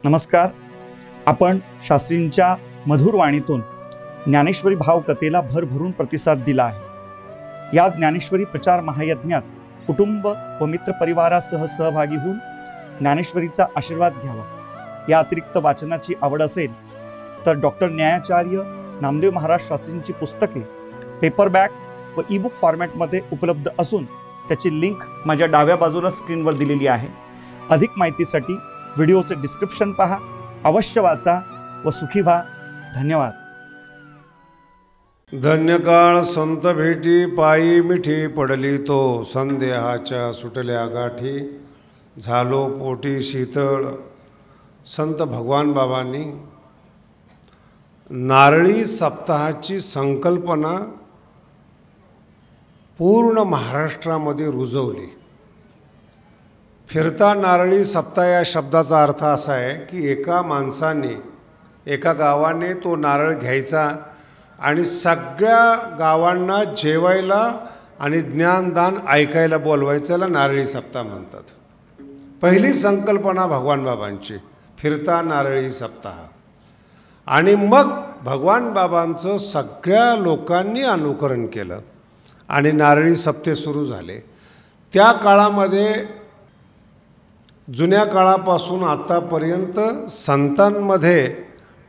नमस्कार. आपण शास्त्रींच्या मधुर वाणीतून ज्ञानेश्वरी भावकथेला भरभरून प्रतिसाद दिला आहे. या ज्ञानेश्वरी प्रचार महायज्ञात कुटुंब व मित्र परिवारासह सहभागी होऊन ज्ञानेश्वरीचा आशीर्वाद घ्यावा. या अतिरिक्त वाचनाची आवड असेल तर डॉक्टर न्यायाचार्य नामदेव महाराज शास्त्रींची पुस्तके पेपरबॅक व ईबुक फॉर्मॅटमध्ये उपलब्ध असून त्याची लिंक माझ्या डाव्या बाजूला स्क्रीनवर दिलेली आहे. अधिक माहितीसाठी व्हिडिओचे डिस्क्रिप्शन पहा. अवश्य वाचा व सुखी व्हा. धन्यवाद. धन्य काळ संत भेटी पायी मिठी पडली तो संदेहाच्या सुटल्या गाठी झालो पोटी शीतळ. संत भगवान बाबांनी नारळी सप्ताहाची संकल्पना पूर्ण महाराष्ट्रामध्ये रुजवली. फिरता नारळी सप्ताह या शब्दाचा अर्थ असा आहे की एका माणसाने एका गावाने तो नारळ घ्यायचा आणि सगळ्या गावांना जेवायला आणि ज्ञानदान ऐकायला बोलवायचं. याला नारळी सप्ताह म्हणतात. पहिली संकल्पना भगवान बाबांची फिरता नारळी सप्ताह. आणि मग भगवान बाबांचं सगळ्या लोकांनी अनुकरण केलं आणि नारळी सप्ते सुरू झाले. त्या काळामध्ये जुन्या काळापासून आतापर्यंत संतांमध्ये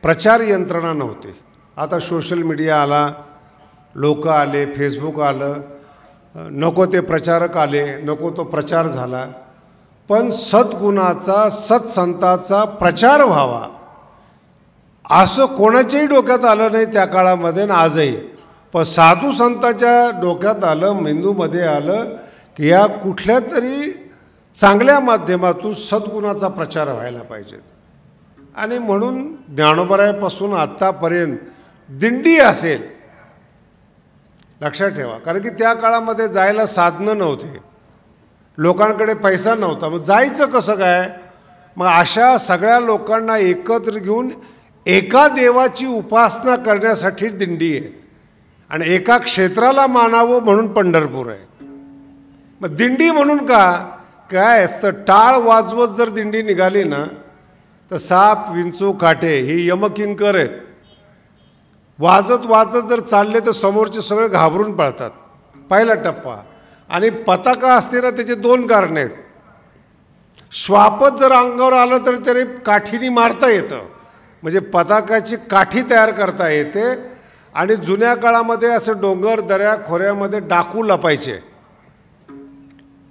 प्रचार यंत्रणा नव्हती. आता सोशल मीडिया आला, लोक आले, फेसबुक आलं, नको ते प्रचारक आले, नको तो प्रचार झाला. पण सद्गुणाचा सत्संताचा प्रचार व्हावा असं कोणाच्याही डोक्यात आलं नाही त्या काळामध्ये आणि आजही. पण साधू संतांच्या डोक्यात आलं, मेंदूमध्ये आलं की या कुठल्या तरी चांगल्या माध्यमातून सद्गुणाचा प्रचार व्हायला पाहिजे. आणि म्हणून ज्ञानोबरायापासून आत्तापर्यंत दिंडी असेल, लक्षात ठेवा. कारण की त्या काळामध्ये जायला साधनं नव्हते, लोकांकडे पैसा नव्हता. मग जायचं कसं काय? मग अशा सगळ्या लोकांना एकत्र घेऊन एका देवाची उपासना करण्यासाठी दिंडी आहे आणि एका क्षेत्राला मानावं म्हणून पंढरपूर आहे. मग दिंडी म्हणून का काय असतं? टाळ वाजवत जर दिंडी निघाली ना तर साप विंचू काटे ही यमकिंकर आहेत. वाजत वाजत जर चालले तर समोरचे सगळे घाबरून पळतात. पहिला टप्पा. आणि पताका असते ना त्याचे दोन कारण आहेत. श्वापत जर अंगावर आलं तर त्याने काठीने मारता येतं, म्हणजे पताकाची काठी तयार करता येते. आणि जुन्या काळामध्ये असं डोंगर दऱ्या खोऱ्यामध्ये डाकू लपायचे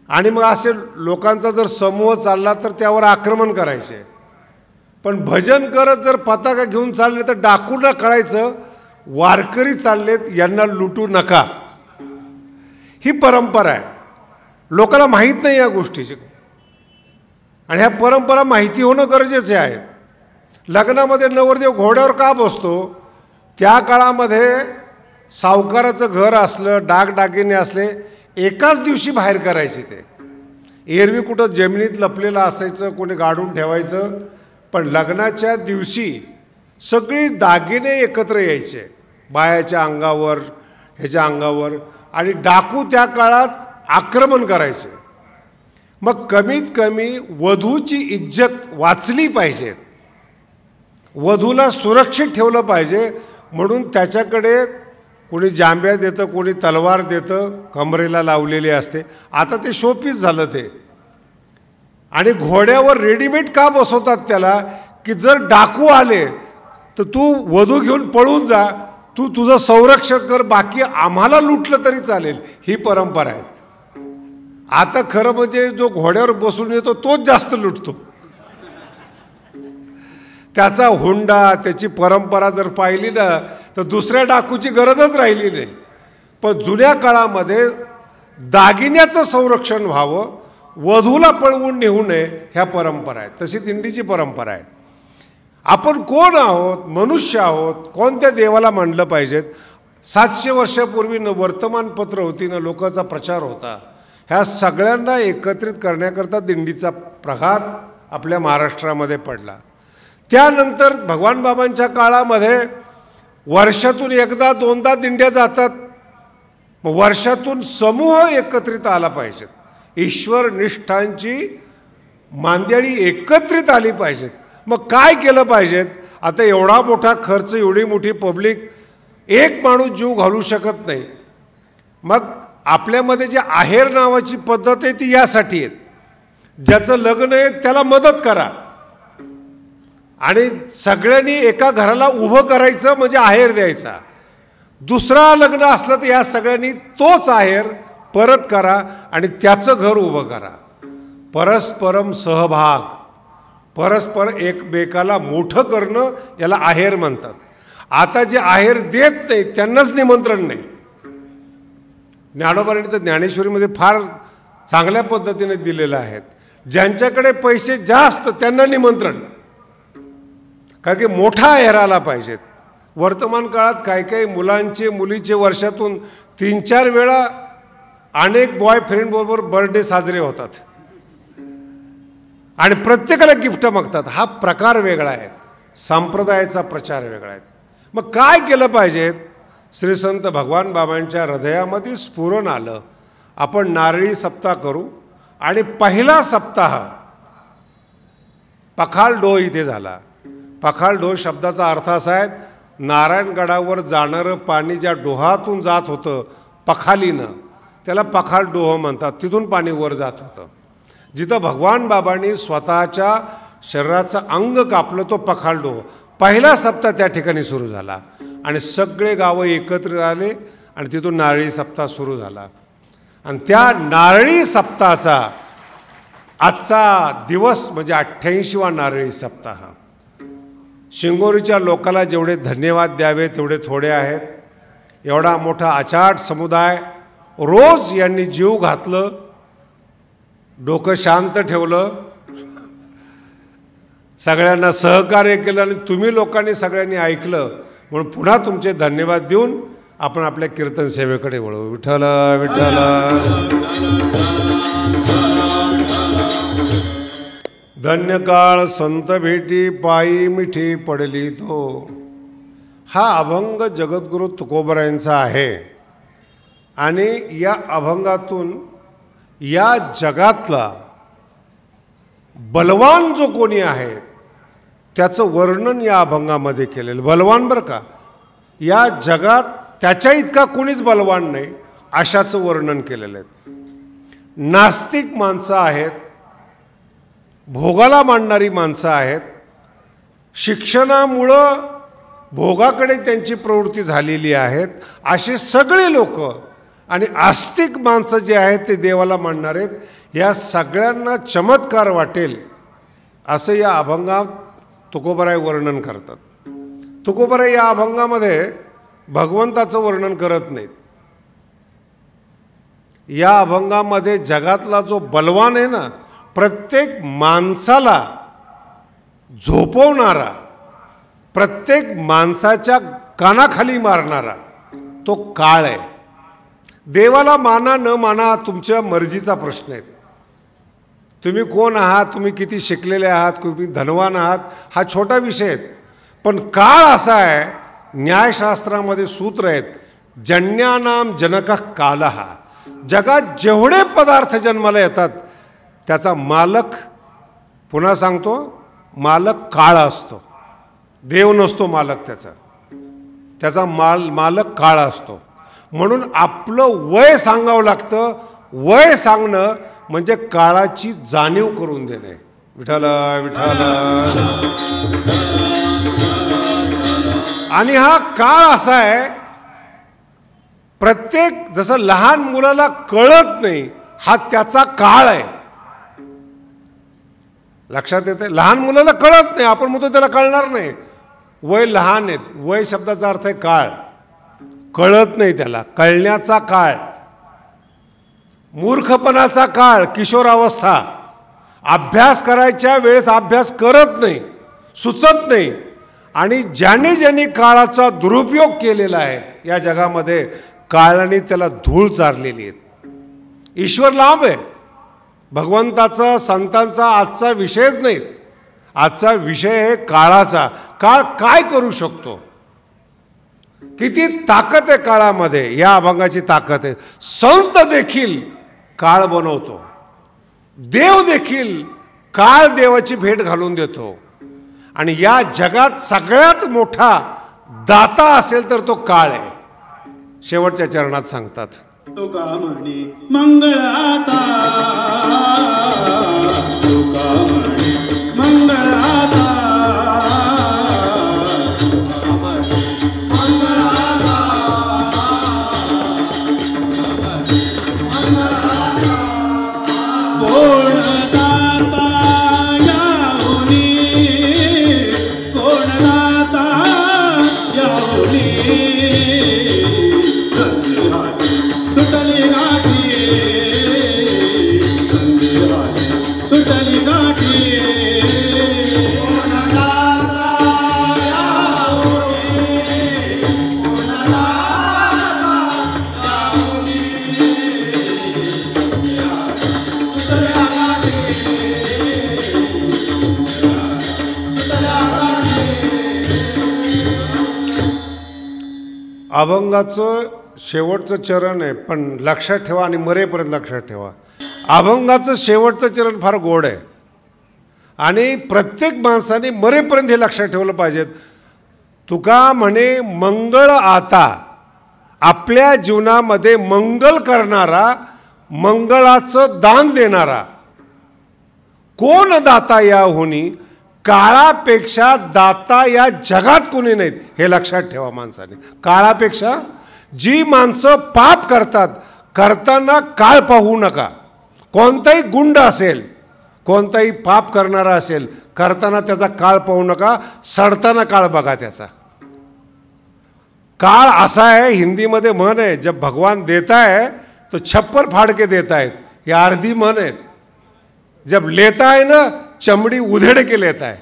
आणि मग असे लोकांचा जर समूह चालला तर त्यावर आक्रमण करायचे. पण भजन करत जर पताका घेऊन चालले तर डाकूला कळायचं वारकरी चाललेत, यांना लुटू नका. ही परंपरा आहे. लोकांना माहीत नाही या गोष्टीची आणि ह्या परंपरा माहिती होणं गरजेचे आहे. लग्नामध्ये नवरदेव घोड्यावर का बसतो? त्या काळामध्ये सावकाराचं घर असलं, डागडागिने असले, एकाच दिवशी बाहेर करायचे. ते एरवी कुठं जमिनीत लपलेलं असायचं, कोणी गाडून ठेवायचं. पण लग्नाच्या दिवशी सगळी दागिने एकत्र यायचे बायाच्या अंगावर, ह्याच्या अंगावर, आणि डाकू त्या काळात आक्रमण करायचे. मग कमीत कमी वधूची इज्जत वाचली पाहिजे, वधूला सुरक्षित ठेवलं पाहिजे. म्हणून त्याच्याकडे कोणी जांभ्या देतं, कोणी तलवार देतं, कमरेला लावलेली असते. आता ते शोपीस झालं ते. आणि घोड्यावर रेडीमेड का बसवतात त्याला की जर डाकू आले तर तू वधू घेऊन पळून जा, तू तुझं संरक्षण कर, बाकी आम्हाला लुटलं तरी चालेल. ही परंपरा आहे. आता खरं म्हणजे जो घोड्यावर बसून येतो तोच जास्त लुटतो. त्याचा हुंडा, त्याची परंपरा जर पाहिली ना तर दुसऱ्या डाकूची गरजच राहिली नाही. पण जुन्या काळामध्ये दागिन्याचं संरक्षण व्हावं, वधूला पळवून नेऊ नये, ह्या परंपरा आहेत. तशी दिंडीची परंपरा आहे. आपण कोण आहोत? मनुष्य आहोत. कोणत्या देवाला मानलं पाहिजेत? 700 वर्षापूर्वी न वर्तमानपत्र होती, न लोकांचा प्रचार होता. ह्या सगळ्यांना एकत्रित करण्याकरता दिंडीचा प्रघात आपल्या महाराष्ट्रामध्ये पडला. त्यानंतर भगवान बाबांच्या काळामध्ये वर्षातून एकदा दोनदा दिंड्या जातात. मग वर्षातून समूह एकत्रित आला पाहिजेत. ईश्वर निष्ठांची मांदियाळी एकत्रित आली पाहिजेत. मग काय केलं पाहिजेत? आता एवढा मोठा खर्च, एवढी मोठी पब्लिक, एक माणूस जीव घालू शकत नाही. मग आपल्यामध्ये जे आहेर नावाची पद्धत आहे ती यासाठी आहे, ज्याचं लग्न आहे त्याला मदत करा आणि सगळ्यांनी एका घराला उभं करायचं म्हणजे आहेर द्यायचा. दुसरा लग्न असलं तर या सगळ्यांनी तोच आहेर परत करा आणि त्याचं घर उभं करा. परस्परम सहभाग, परस्पर एकमेकाला मोठं करणं याला आहेर म्हणतात. आता जे आहेर देत नाही त्यांनाच निमंत्रण नाही. ज्ञानोबांनी तर ज्ञानेश्वरीमध्ये फार चांगल्या पद्धतीने दिलेलं आहे. ज्यांच्याकडे पैसे जास्त त्यांना निमंत्रण, कारण की मोठा आहेर आला पाहिजेत. वर्तमान काळात काही काही मुलांचे मुलीचे वर्षातून 3-4 वेळा अनेक बॉयफ्रेंड बरोबर बर्थडे साजरे होतात आणि प्रत्येकाला गिफ्ट मागतात. हा प्रकार वेगळा आहे, संप्रदायाचा प्रचार वेगळा आहे. मग काय केलं पाहिजे? श्री संत भगवान बाबांच्या हृदयामध्ये स्फुरण आलं, आपण नारळी सप्ताह करू. आणि पहिला सप्ताह पखालडोह इथे झाला. पखालडोह शब्दाचा अर्थ असा आहे, नारायणगडावर जाणारं पाणी ज्या डोहातून जात होतं पखालीनं, त्याला पखालडोह म्हणतात. तिथून पाणी वर जात होतं. जिथं भगवान बाबांनी स्वतःच्या शरीराचं अंग कापलं तो पखालडोह. पहिला सप्ताह त्या ठिकाणी सुरू झाला आणि सगळे गावं एकत्र आले आणि तिथून नारळी सप्ताह सुरू झाला. आणि त्या नारळी सप्ताहाचा आजचा दिवस म्हणजे 88वा नारळी सप्ताह. शिंगोरीच्या लोकाला जेवढे धन्यवाद द्यावे तेवढे थोडे आहेत. एवढा मोठा अचाट समुदाय, रोज यांनी जीव घातलं, डोकं शांत ठेवलं, सगळ्यांना सहकार्य केलं आणि तुम्ही लोकांनी सगळ्यांनी ऐकलं. म्हणून पुन्हा तुमचे धन्यवाद देऊन आपण आपल्या कीर्तन सेवेकडे वळू. विठ्ठल विठ्ठल. धन्य काळ संत भेटी पायी मिठी पडली तो. हा अभंग जगद्गुरु तुकोबरायांचा आहे आणि या अभंगातून या जगातला बलवान जो कोणी आहे त्याचं वर्णन या अभंगामध्ये केलेलं. बलवान बरं का, या जगात त्याच्या इतका कोणीच बलवान नाही अशाचं वर्णन केलेलं आहे. नास्तिक माणसं आहेत, भोगाला मांडणारी माणसं आहेत, शिक्षणामुळं भोगाकडे त्यांची प्रवृत्ती झालेली आहेत, असे सगळे लोक आणि आस्तिक माणसं जे आहेत ते देवाला मानणार आहेत. या सगळ्यांना चमत्कार वाटेल असं या अभंगात तुकोबराय वर्णन करतात. तुकोबराय या अभंगामध्ये भगवंताचं वर्णन करत नाहीत. या अभंगामध्ये जगातला जो बलवान आहे ना, प्रत्येक माणसाला झोपवणारा, प्रत्येक माणसाच्या कानाखाली मारणारा तो काळ आहे. देवाला माना न माना तुमच्या मर्जीचा प्रश्न आहे. तुम्ही कोण आहात, तुम्ही किती शिकलेले आहात, तुम्ही धनवान आहात, हा छोटा विषय आहे. पण काळ असा आहे, न्यायशास्त्रामध्ये सूत्र आहेत, जन्यानाम जनक कालः. जगात जेवढे पदार्थ जन्माला येतात त्याचा मालक, पुन्हा सांगतो, मालक काळ असतो, देव नसतो मालक. त्याचा मालक काळ असतो. म्हणून आपलं वय सांगावं लागतं. वय सांगणं म्हणजे काळाची जाणीव करून देणे. विठ्ठल विठ्ठल. आणि हा काळ असा आहे, प्रत्येक, जसं लहान मुलाला कळत नाही, हा त्याचा काळ आहे. लक्षात येते? लहान मुलाला कळत नाही, आपण म्हणतो त्याला कळणार नाही, वय लहान आहेत. वय शब्दाचा अर्थ आहे काळ. कळत नाही त्याला, कळण्याचा काळ, मूर्खपणाचा काळ, किशोरावस्था. अभ्यास करायच्या वेळेस अभ्यास करत नाही, सुचत नाही. आणि ज्यांनी ज्यांनी काळाचा दुरुपयोग केलेला आहे या जगामध्ये, काळाने त्याला धूळ चारलेली आहे. ईश्वर लांब आहे. भगवंताचा, संतांचा आजचा विषयच नाही. आजचा विषय आहे काळाचा. काळ काय करू शकतो, किती ताकद आहे काळामध्ये. या अभंगाची ताकद आहे. संत देखील काळ बनवतो, देव देखील काळ देवाची भेट घालून देतो. आणि या जगात सगळ्यात मोठा दाता असेल तर तो काळ आहे. शेवटच्या चरणात सांगतात, तुका म्हणे मंगळाता, तुका म्हणे मंगळाता, कोण दाता याहुनी, कोण दाता याहुनी, सुटली गाठी, सुटली गाठी, कोण दाता याहुनी, कोण दाता याहुनी, सुटल्या गाठी, सुटल्या गाठी. अभंगाचं शेवटचं चरण आहे, पण लक्षात ठेवा आणि मरेपर्यंत लक्षात ठेवा, अभंगाचं शेवटचं चरण फार गोड आहे आणि प्रत्येक माणसाने मरेपर्यंत हे लक्षात ठेवलं पाहिजे. तुका म्हणे मंगळ आता, आपल्या जीवनामध्ये मंगल करणारा, मंगळाचं दान देणारा. कोण दाता याहुनी, काळापेक्षा दाता या जगात कोणी नाहीत, हे लक्षात ठेवा माणसाने. काळापेक्षा जी माणसं पाप करतात, करताना काळ पाहू नका. कोणताही गुंड असेल, कोणताही पाप करणारा असेल, करताना त्याचा काळ पाहू नका, सडताना काळ बघा त्याचा. काळ असा आहे, हिंदीमध्ये म्हण आहे, जब भगवान देता है तो छप्पर फाड़ के देता है, ये अर्धी म्हण आहे. जब लेता है ना, चमडी उधेड के लेता है.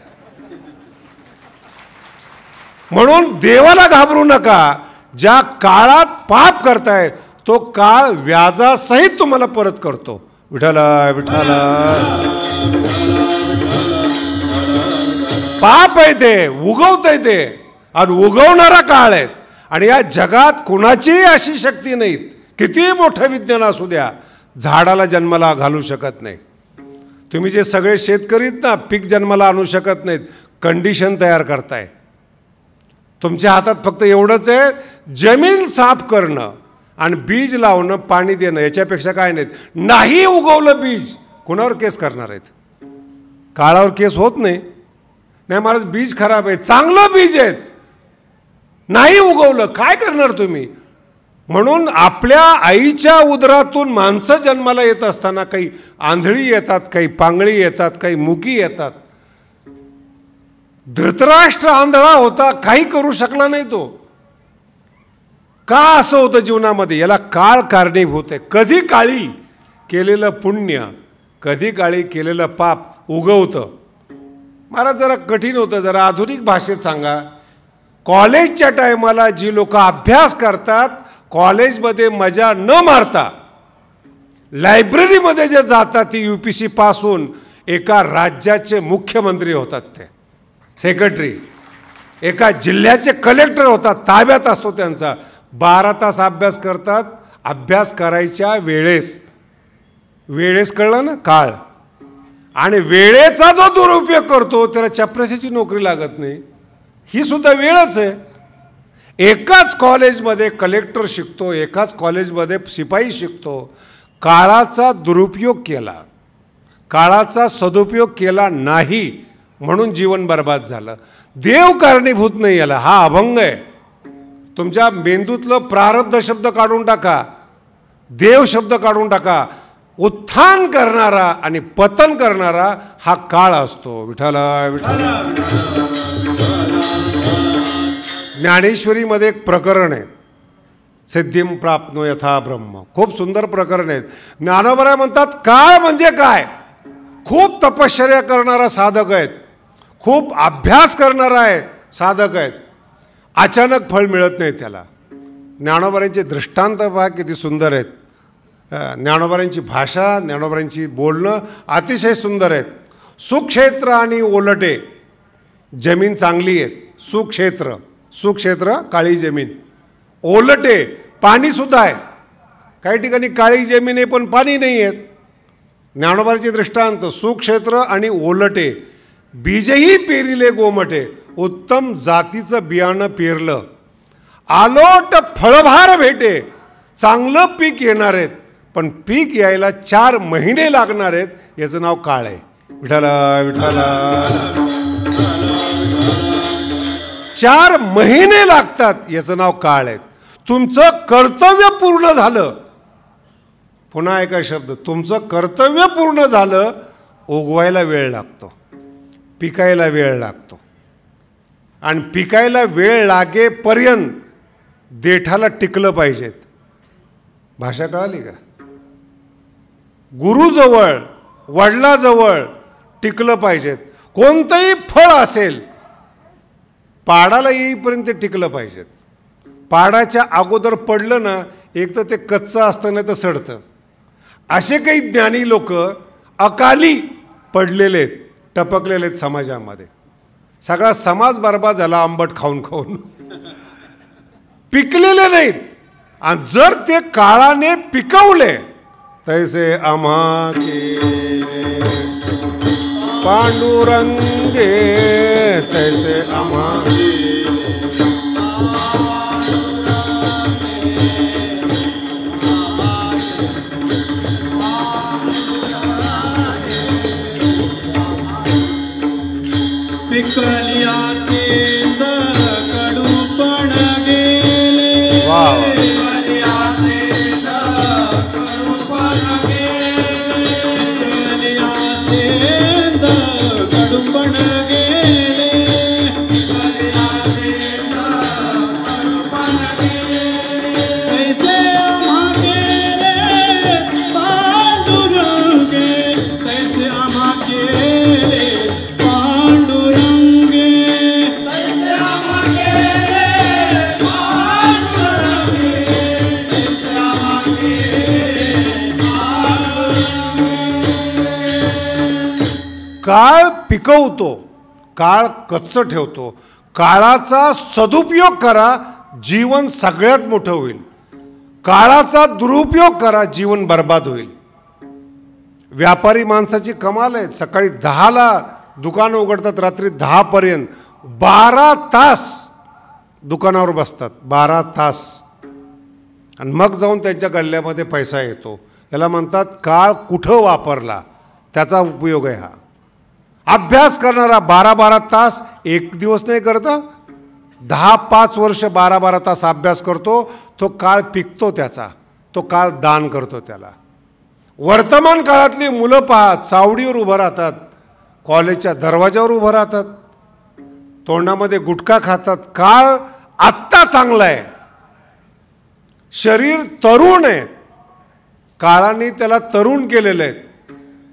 म्हणून देवाला घाबरू नका. ज्या काळात पाप करताय तो काळ व्याजासहित तुम्हाला परत करतो. विठ्ठल विठ्ठल. पाप आहे ते, उगवतंय ते, आणि उगवणारा काळ आहे. आणि या जगात कुणाचीही अशी शक्ती नाही, किती मोठं विज्ञान असू द्या, झाडाला जन्माला घालू शकत नाही. तुम्ही जे सगळे शेतकरीत ना, पीक जन्माला आणू शकत नाहीत, कंडिशन तयार करताय. तुमच्या हातात फक्त एवढंच आहे, जमीन साफ करणं आणि बीज लावणं, पाणी देणं, याच्यापेक्षा काय नाहीत. नाही उगवलं बीज, कुणावर केस करणार आहेत? काळावर केस होत नाही. नाही महाराज बीज खराब आहे, चांगलं बीज आहे, नाही उगवलं, काय करणार तुम्ही? म्हणून आपल्या आईच्या उदरातून माणसं जन्माला येत असताना काही आंधळी येतात, काही पांगळी येतात, काही मुकी येतात. धृतराष्ट्र आंधळा होता, काही करू शकला नाही तो. का असं होतं जीवनामध्ये? याला काळ कारणीभूत आहे. कधी काळी केलेलं पुण्य, कधी काळी केलेलं पाप उगवतं. महाराज जरा कठीण होतं, जरा आधुनिक भाषेत सांगा. कॉलेजच्या टायमाला जी लोक अभ्यास करतात, कॉलेजमध्ये मजा न मारता लायब्ररीमध्ये जे जातात, ती UPC पासून एका राज्याचे मुख्यमंत्री होतात, ते सेक्रेटरी, एका जिल्ह्याचे कलेक्टर होतात, ताब्यात असतो त्यांचा. 12 तास अभ्यास करतात. अभ्यास करायच्या वेळेस, वेळेस कळलं ना काळ, आणि वेळेचा जो दुरुपयोग करतो त्याला चपराशीची नोकरी लागत नाही. ही सुद्धा वेळच आहे. एकाच कॉलेजमध्ये कलेक्टर शिकतो, एकाच कॉलेजमध्ये शिपाई शिकतो. काळाचा दुरुपयोग केला, काळाचा सदुपयोग केला नाही, म्हणून जीवन बर्बाद झालं. देव कारणीभूत नाही याला. हा अभंग आहे. तुमच्या मेंदूतलं प्रारब्ध शब्द काढून टाका, देव शब्द काढून टाका. उत्थान करणारा आणि पतन करणारा हा काळ असतो. विठ्ठल विठ्ठल. ज्ञानेश्वरीमध्ये एक प्रकरण आहे, सिद्धिं प्राप्नो यथा ब्रह्म. खूप सुंदर प्रकरण आहे. ज्ञानोबराय म्हणतात काळ म्हणजे काय? खूप तपश्चर्या करणारा साधक आहेत, खूप अभ्यास करणारा आहे साधक आहेत, अचानक फळ मिळत नाही त्याला. ज्ञानोबरायांचे दृष्टांत पहा किती सुंदर आहेत. ज्ञानोबरायांची भाषा, ज्ञानोबरायांची बोलणं अतिशय सुंदर आहेत. सुक्षेत्र आणि ओलटे जमीन चांगली आहेत. सुक्षेत्र, सुक्षेत्र काळी जमीन, ओलटे पाणी सुद्धा आहे. काही ठिकाणी काळी जमीन आहे पण पाणी नाही आहे. ज्ञानोबराचे दृष्टांत सुक्षेत्र आणि ओलटे. बीजही पेरिले गोमटे, उत्तम जातीचं बियाणं पेरलं, आलोट फळभार भेटे, चांगलं पीक येणार आहेत, पण पीक यायला 4 महिने लागणार आहेत, याचं नाव काळ आहे. विठाला विठाला 4 महिने लागतात, याचं नाव काळ आहे. तुमचं कर्तव्य पूर्ण झालं, पुन्हा एका शब्द, तुमचं कर्तव्य पूर्ण झालं, उगवायला वेळ लागतो, पिकायला वेळ लागतो. आणि पिकायला वेळ लागेपर्यंत देठाला टिकलं पाहिजेत. भाषा कळाली का? गुरुजवळ, वडिलाजवळ टिकलं पाहिजेत. कोणतंही फळ असेल, पाडाला येईपर्यंत ते टिकलं पाहिजेत. पाडाच्या अगोदर पडलं ना, एक तर ते कच्चं असतं, नाही तर सडतं. असे काही ज्ञानी लोक अकाली पडलेले आहेत, टपकलेले आहेत समाजामध्ये. सगळा समाज बरबाद झाला आंबट खाऊन खाऊन, पिकलेले नाहीत. आणि जर ते काळाने पिकवले, तैसे आम्हा केले पांडुरंगे, तैसे आम्हा पिकलिया सेंद कडूपण गेले. वाव. पिकलिया सेंद कडूपण गेले. पिकलिया सेंद कडूपण गेले. पिकलिया सेंद कडूपण गेले. कैसे आम्हा गेले पांडुरंगे, कैसे आम्हा गेले पांडुरंगे, कैसे आम्हा गेले पांडुरंगे, कैसे आम्हा गेले पांडुरंगे. काळ पिकवतो, काळ कच्चं ठेवतो. काळाचा सदुपयोग करा, जीवन सगळ्यात मोठं होईल. काळाचा दुरुपयोग करा, जीवन बर्बाद होईल. व्यापारी माणसाची कमाल आहे. सकाळी 10ला दुकानं उघडतात, रात्री 10 पर्यंत 12 तास दुकानावर बसतात, 12 तास. आणि मग जाऊन त्यांच्या गल्ल्यामध्ये पैसा येतो. याला म्हणतात काळ कुठं वापरला, त्याचा उपयोग आहे हा. अभ्यास करणारा 12-12 तास एक दिवस नाही करता, 10-5 वर्ष 12-12 तास अभ्यास करतो, तो काळ पिकतो त्याचा, तो काळ दान करतो त्याला. वर्तमान काळातली मुलं पहा, चावडीवर उभं राहतात, कॉलेजच्या दरवाजावर उभं राहतात, तोंडामध्ये गुटखा खातात. काळ आत्ता चांगला आहे, शरीर तरुण आहे, काळाने त्याला तरुण केलेलं आहे.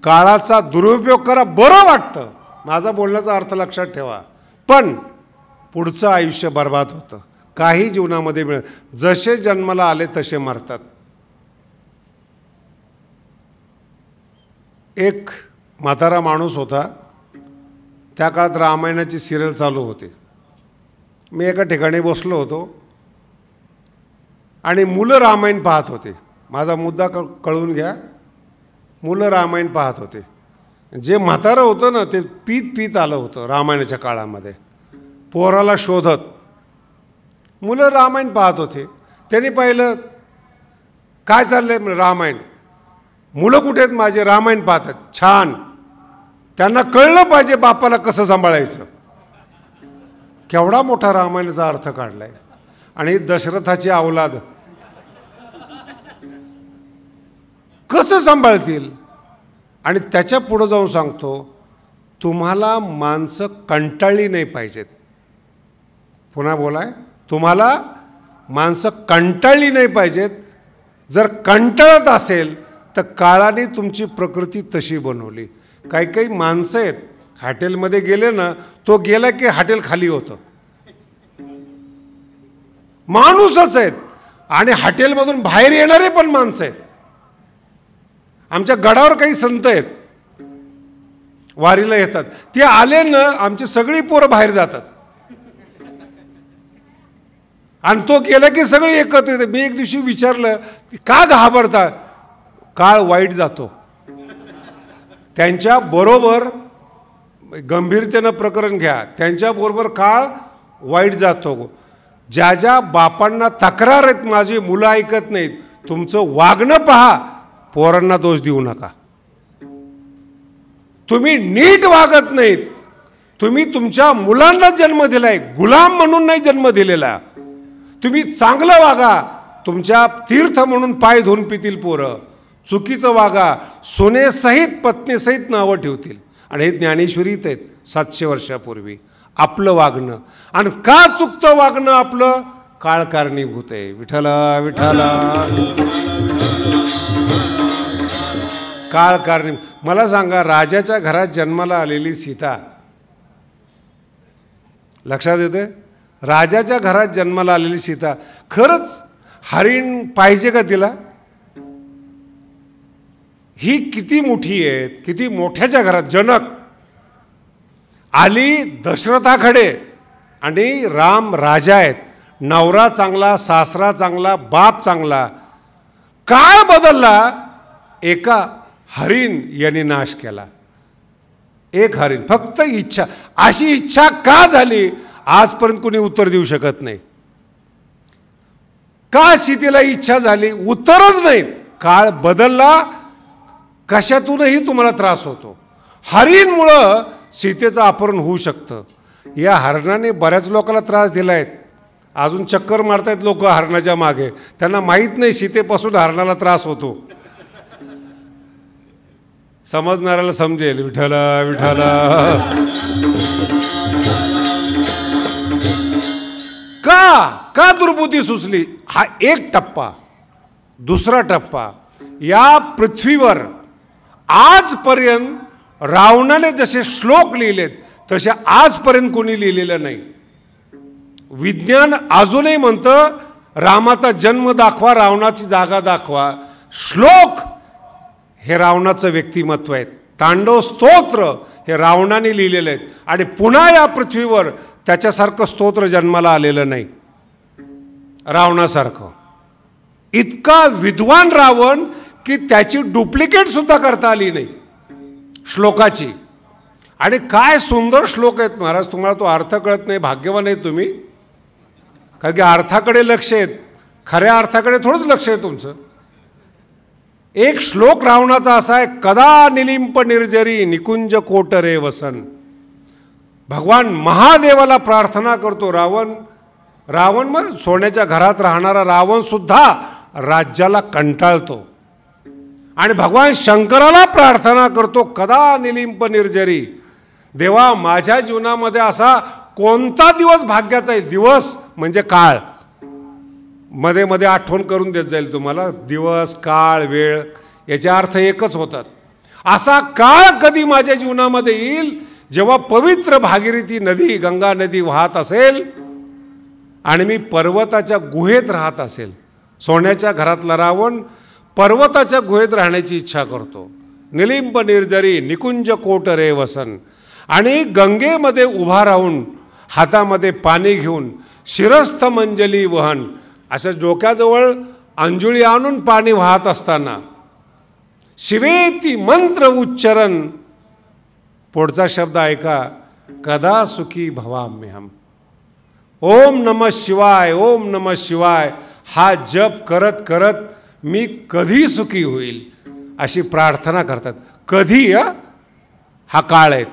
काळाचा दुरुपयोग करा, बरं वाटतं, माझा बोलण्याचा अर्थ लक्षात ठेवा. पण पुढचं आयुष्य बर्बाद होतं, काही जीवनामध्ये मिळत. जसे जन्माला आले तसे मरतात. एक म्हातारा माणूस होता, त्या काळात रामायणाची सिरियल चालू होती. मी एका ठिकाणी बसलो होतो आणि मुलं रामायण पाहत होते. माझा मुद्दा कळून घ्या, मुलं रामायण पाहत होते. जे म्हातारं होतं ना, ते पीत पीत आलं होतं रामायणाच्या काळामध्ये, पोराला शोधत. मुलं रामायण पाहत होते. त्यांनी पाहिलं काय चाललंय, रामायण. मुलं कुठे आहेत माझे, रामायण पाहतात. छान, त्यांना कळलं पाहिजे बापाला कसं सांभाळायचं. केवढा मोठा रामायणाचा अर्थ काढलाय. आणि दशरथाची अवलाद कसं सांभाळतील. आणि त्याच्या पुढं जाऊन सांगतो, तुम्हाला माणसं कंटाळली नाही पाहिजेत. पुन्हा बोलाय, तुम्हाला माणसं कंटाळली नाही पाहिजेत. जर कंटाळत असेल तर काळाने तुमची प्रकृती तशी बनवली. काही काही माणसं आहेत, हॉटेलमध्ये गेले ना, तो गेला की हॉटेल खाली होतं. माणूसच आहेत. आणि हॉटेलमधून बाहेर येणारे पण माणसं आहेत. आमच्या गडावर काही संत आहेत, वारीला येतात. ते आले ना, आमची सगळी पोरं बाहेर जातात. आणि तो गेला की सगळे एकत्र येतात. मी एक दिवशी विचारलं, का घाबरता. काळ वाईट जातो. त्यांच्या बरोबर गंभीरतेनं प्रकरण घ्या, त्यांच्याबरोबर काळ वाईट जातो. ज्या ज्या बापांना तक्रार आहेत माझी मुलं ऐकत नाहीत, तुमचं वागणं पहा, पोरांना दोष देऊ नका. तुम्ही नीट वागत नाहीत. तुम्ही तुमच्या मुलांना जन्म दिलाय, गुलाम म्हणून नाही जन्म दिलेला. तुम्ही चांगलं वागा, तुमच्या तीर्थ म्हणून पाय धुवून पितील पोरं. चुकीचं वागा, सोनेसहित पत्नीसहित नावं ठेवतील. आणि हे ज्ञानेश्वरीत आहेत 700 वर्षापूर्वी. आपलं वागणं आणि का चुकतं वागणं आपलं, काळ कारणीभूत आहे. विठ्ठला विठ्ठला, काळ कारणीभूत. मला सांगा, राजाच्या घरात जन्माला आलेली सीता, लक्षात येते, राजाच्या घरात जन्माला आलेली सीता खरंच हरिण पाहिजे का तिला? ही किती मोठी आहे, किती मोठ्याच्या घरात. जनक आली दशरथाकडे आणि राम राजा आहेत, नवरा चांगला, सासरा चांगला, बाप चांगला. काळ बदलला, एका हरिण यांनी नाश केला. एक हरिण, फक्त इच्छा. अशी इच्छा का झाली आजपर्यंत कोणी उत्तर देऊ शकत नाही. का सीतेला इच्छा झाली, उत्तरच नाही. काळ बदलला, कशातूनही तुम्हाला त्रास होतो. हरिणमुळं सीतेचं अपहरण होऊ शकतं. या हरणाने बऱ्याच लोकांना त्रास दिलाय. अजून चक्कर मारतायत लोक हरणाच्या मागे, त्यांना माहीत नाही सीतेपासून हरणाला त्रास होतो. समजणाऱ्याला समजेल. विठ्ठला विठ्ठला. का दुर्बुद्धी सुचली? हा एक टप्पा. दुसरा टप्पा, या पृथ्वीवर आजपर्यंत रावणाने जसे श्लोक लिहिलेत तसे आजपर्यंत कोणी लिहिलेलं नाही. विज्ञान अजूनही म्हणतं रामाचा जन्म दाखवा, रावणाची जागा दाखवा. श्लोक हे रावणाचं व्यक्तिमत्व आहे. तांडव स्तोत्र हे रावणाने लिहिलेले आहेत. आणि पुन्हा या पृथ्वीवर त्याच्यासारखं स्तोत्र जन्माला आलेलं नाही रावणासारखं. इतका विद्वान रावण की त्याची डुप्लिकेट सुद्धा करता आली नाही श्लोकाची. आणि काय सुंदर श्लोक आहेत महाराज. तुम्हाला तो अर्थ कळत नाही, भाग्यवान आहे तुम्ही. कारण की अर्थाकडे लक्ष आहेत, खऱ्या अर्थाकडे थोडंच लक्ष आहे तुमचं. एक श्लोक रावणाचा असा आहे, कदा निलिंप निर्जरी निकुंज कोटरे वसन. भगवान महादेवाला प्रार्थना करतो रावण. रावण मग सोन्याच्या घरात राहणारा रावण सुद्धा राज्याला कंटाळतो. आणि भगवान शंकराला प्रार्थना करतो, कदा निलिंप निर्जरी. देवा, माझ्या जीवनामध्ये असा कोणता दिवस भाग्याचा आहे. दिवस म्हणजे काळ, मध्ये मध्ये आठवण करून देत जाईल तुम्हाला. दिवस, काळ, वेळ याचे अर्थ एकच होतात. असा काळ कधी माझ्या जीवनामध्ये येईल जेव्हा पवित्र भागीरथी नदी, गंगा नदी वाहत असेल आणि मी पर्वताच्या गुहेत राहत असेल. सोन्याच्या घरातला रावण पर्वताच्या गुहेत राहण्याची इच्छा करतो. निलिंप निर्जरी निकुंज कोटरे वसन. आणि गंगेमध्ये उभा राहून हातामध्ये पाणी घेऊन शिरस्थ मंजली वहन, अशा डोक्याजवळ अंजुळी आणून पाणी वाहत असताना शिवेती मंत्र उच्चारण. पुढचा शब्द ऐका, कदा सुखी भवाम्यहम. ओम नमः शिवाय, ओम नमः शिवाय हा जप करत करत मी कधी सुखी होईल अशी प्रार्थना करतात. कधी? हा काळ आहे.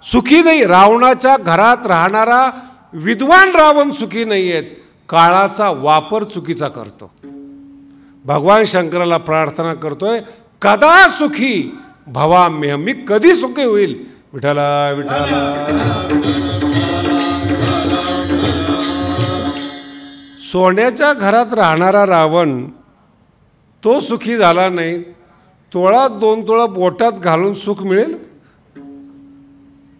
सुखी नाही. रावणाच्या घरात राहणारा विद्वान रावण सुखी नाही आहेत, काळाचा वापर चुकीचा करतो. भगवान शंकराला प्रार्थना करतोय, कदा सुखी भवाम्यहम. मी कधी सुखी होईल. विठ्ठला विठ्ठला. सोन्याच्या घरात राहणारा रावण तो सुखी झाला नाही. तोळा 2 तोळा बोटात घालून सुख मिळेल?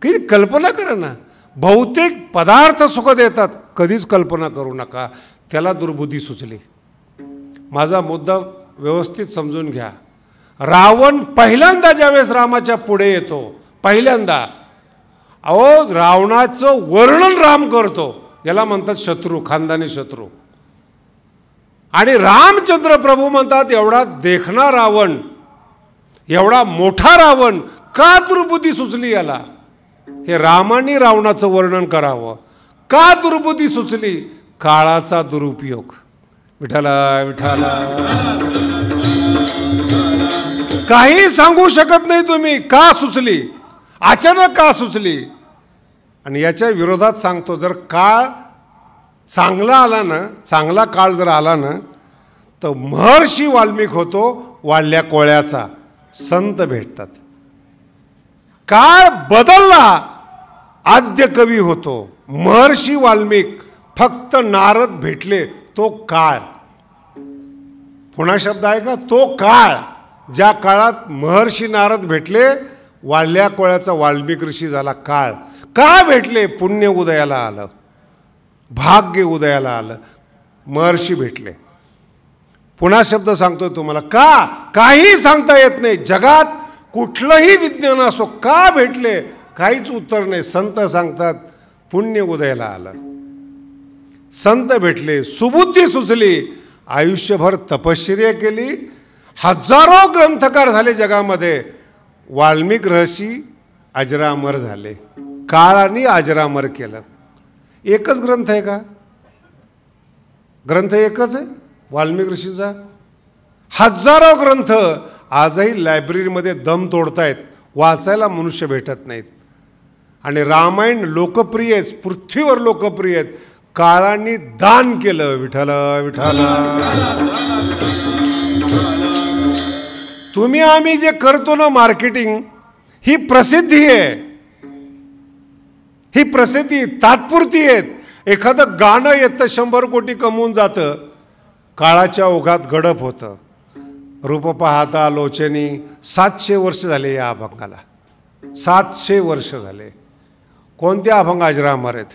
किती कल्पना करा ना. बहुतेक पदार्थ सुख देतात, कधीच कल्पना करू नका. त्याला दुर्बुद्धी सुचली. माझा मुद्दा व्यवस्थित समजून घ्या. रावण पहिल्यांदा ज्यावेळेस रामाच्या पुढे येतो, पहिल्यांदा अहो रावणाचं वर्णन राम करतो. याला म्हणतात शत्रू, खानदानी शत्रू. आणि रामचंद्र प्रभू म्हणतात, एवढा देखणा रावण, एवढा मोठा रावण, का दुर्बुद्धी सुचली याला? हे रामाने रावणाचं वर्णन करावं. का दुर्बुद्धी सुचली? काळाचा दुरुपयोग. विठ्ठला विठ्ठला. काही सांगू शकत नाही तुम्ही का सुचली, अचानक का सुचली. आणि याच्या विरोधात सांगतो, जर काळ चांगला आला ना, चांगला काळ जर आला ना, तर महर्षी वाल्मिक होतो वाढल्या कोळ्याचा, संत भेटतात. काळ बदलला, आद्य कवी होतो महर्षी वाल्मिक. फक्त नारद भेटले, तो काळ. पुन्हा शब्द आहे का, तो काळ. ज्या काळात महर्षी नारद भेटले, वाढल्या कोळ्याचा वाल्मिक ऋषी झाला. काळ का भेटले? पुण्य उदयाला आलं, भाग्य उदयाला आलं, महर्षी भेटले. पुन्हा शब्द सांगतो तुम्हाला, का? काही सांगता येत नाही. जगात कुठलंही विज्ञान असो, का भेटले? काहीच उत्तर नाही. संत सांगतात पुण्य उदयाला आलं, संत भेटले, सुबुद्धी सुचली, आयुष्यभर तपश्चर्या केली, हजारो ग्रंथकार झाले जगामध्ये. वाल्मिक रहसी अजरामर झाले, काळाने अजरामर केलं. एकच ग्रंथ आहे का? ग्रंथ एकच आहे वाल्मिक ऋषीचा? हजारो ग्रंथ आजही लायब्ररीमध्ये दम तोडतायत, वाचायला मनुष्य भेटत नाहीत. आणि रामायण लोकप्रिय आहे, पृथ्वीवर लोकप्रिय आहेत. काळाने दान केलं. विठ्ठला विठ्ठला. तुम्ही आम्ही जे करतो ना मार्केटिंग, ही प्रसिद्धी आहे. ही प्रसिद्धी तात्पुरती आहेत. एखादं गाणं येतं 100 कोटी कमवून जातं, काळाच्या ओघात गडप होतं. रूप पाहता लोचनी. 700 वर्ष झाले या अभंगाला, 700 वर्ष झाले. कोणते अभंग अजरामर आहेत.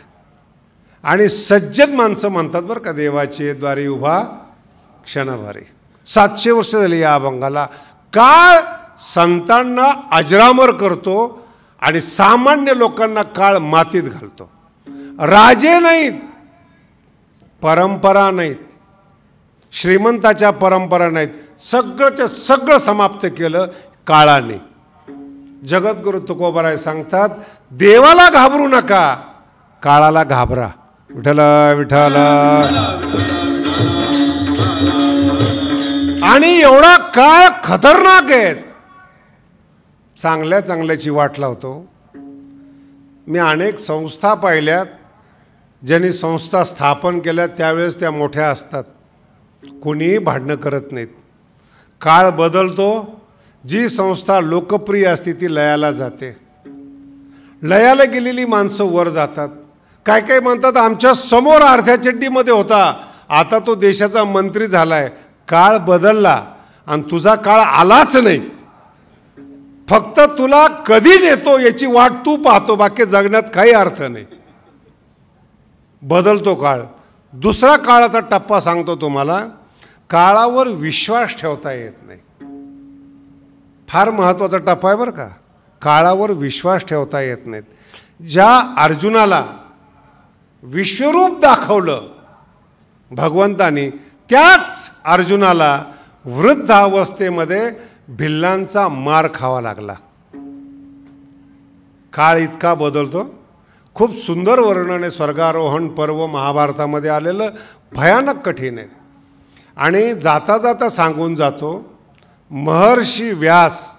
आणि सज्जन माणसं म्हणतात बरं का, देवाचे द्वारी उभा क्षणभरी. 700 वर्ष झाली या अभंगाला. काळ संतांना अजरामर करतो आणि सामान्य लोकांना काळ मातीत घालतो. राजे नाहीत, परंपरा नाहीत, श्रीमंताच्या परंपरा नाहीत, सगळंच्या सगळं समाप्त केलं काळाने. जगद्गुरु तुकोबाराय सांगतात, देवाला घाबरू नका, काळाला घाबरा. विठ्ठला विठ्ठला. आणि एवढा काळ खतरनाक आहे, चांगल्या चांगल्याची वाट लावतो. मी अनेक संस्था पाहिल्यात, ज्यांनी संस्था स्थापन केल्या त्यावेळेस त्या मोठ्या असतात, कोणीही भांडणं करत नाहीत. काळ बदलतो, जी संस्था लोकप्रिय असते ती लयाला जाते. लयाला गेलेली माणसं वर जातात. काय काय म्हणतात, आमच्या समोर अर्ध्या चड्डीमध्ये होता, आता तो देशाचा मंत्री झालाय. काळ बदलला आणि तुझा काळ आलाच नाही. फक्त तुला कधी नेतो याची वाट तू पाहतो, बाकी जगण्यात काही अर्थ नाही. बदलतो काळ. दुसरा काळाचा टप्पा सांगतो तुम्हाला, काळावर विश्वास ठेवता येत नाही. फार महत्त्वाचा टप्पा आहे बरं का. काळावर विश्वास ठेवता येत नाहीत. ज्या अर्जुनाला विश्वरूप दाखवलं भगवंतानी, त्याच अर्जुनाला वृद्ध अवस्थेमध्ये भिल्लांचा मार खावा लागला. काळ इतका बदलतो. खूप सुंदर वर्णन आहे स्वर्गारोहण पर्व महाभारतामध्ये आलेलं, भयानक कठीण आहे. आणि जाता जाता सांगून जातो, महर्षी व्यास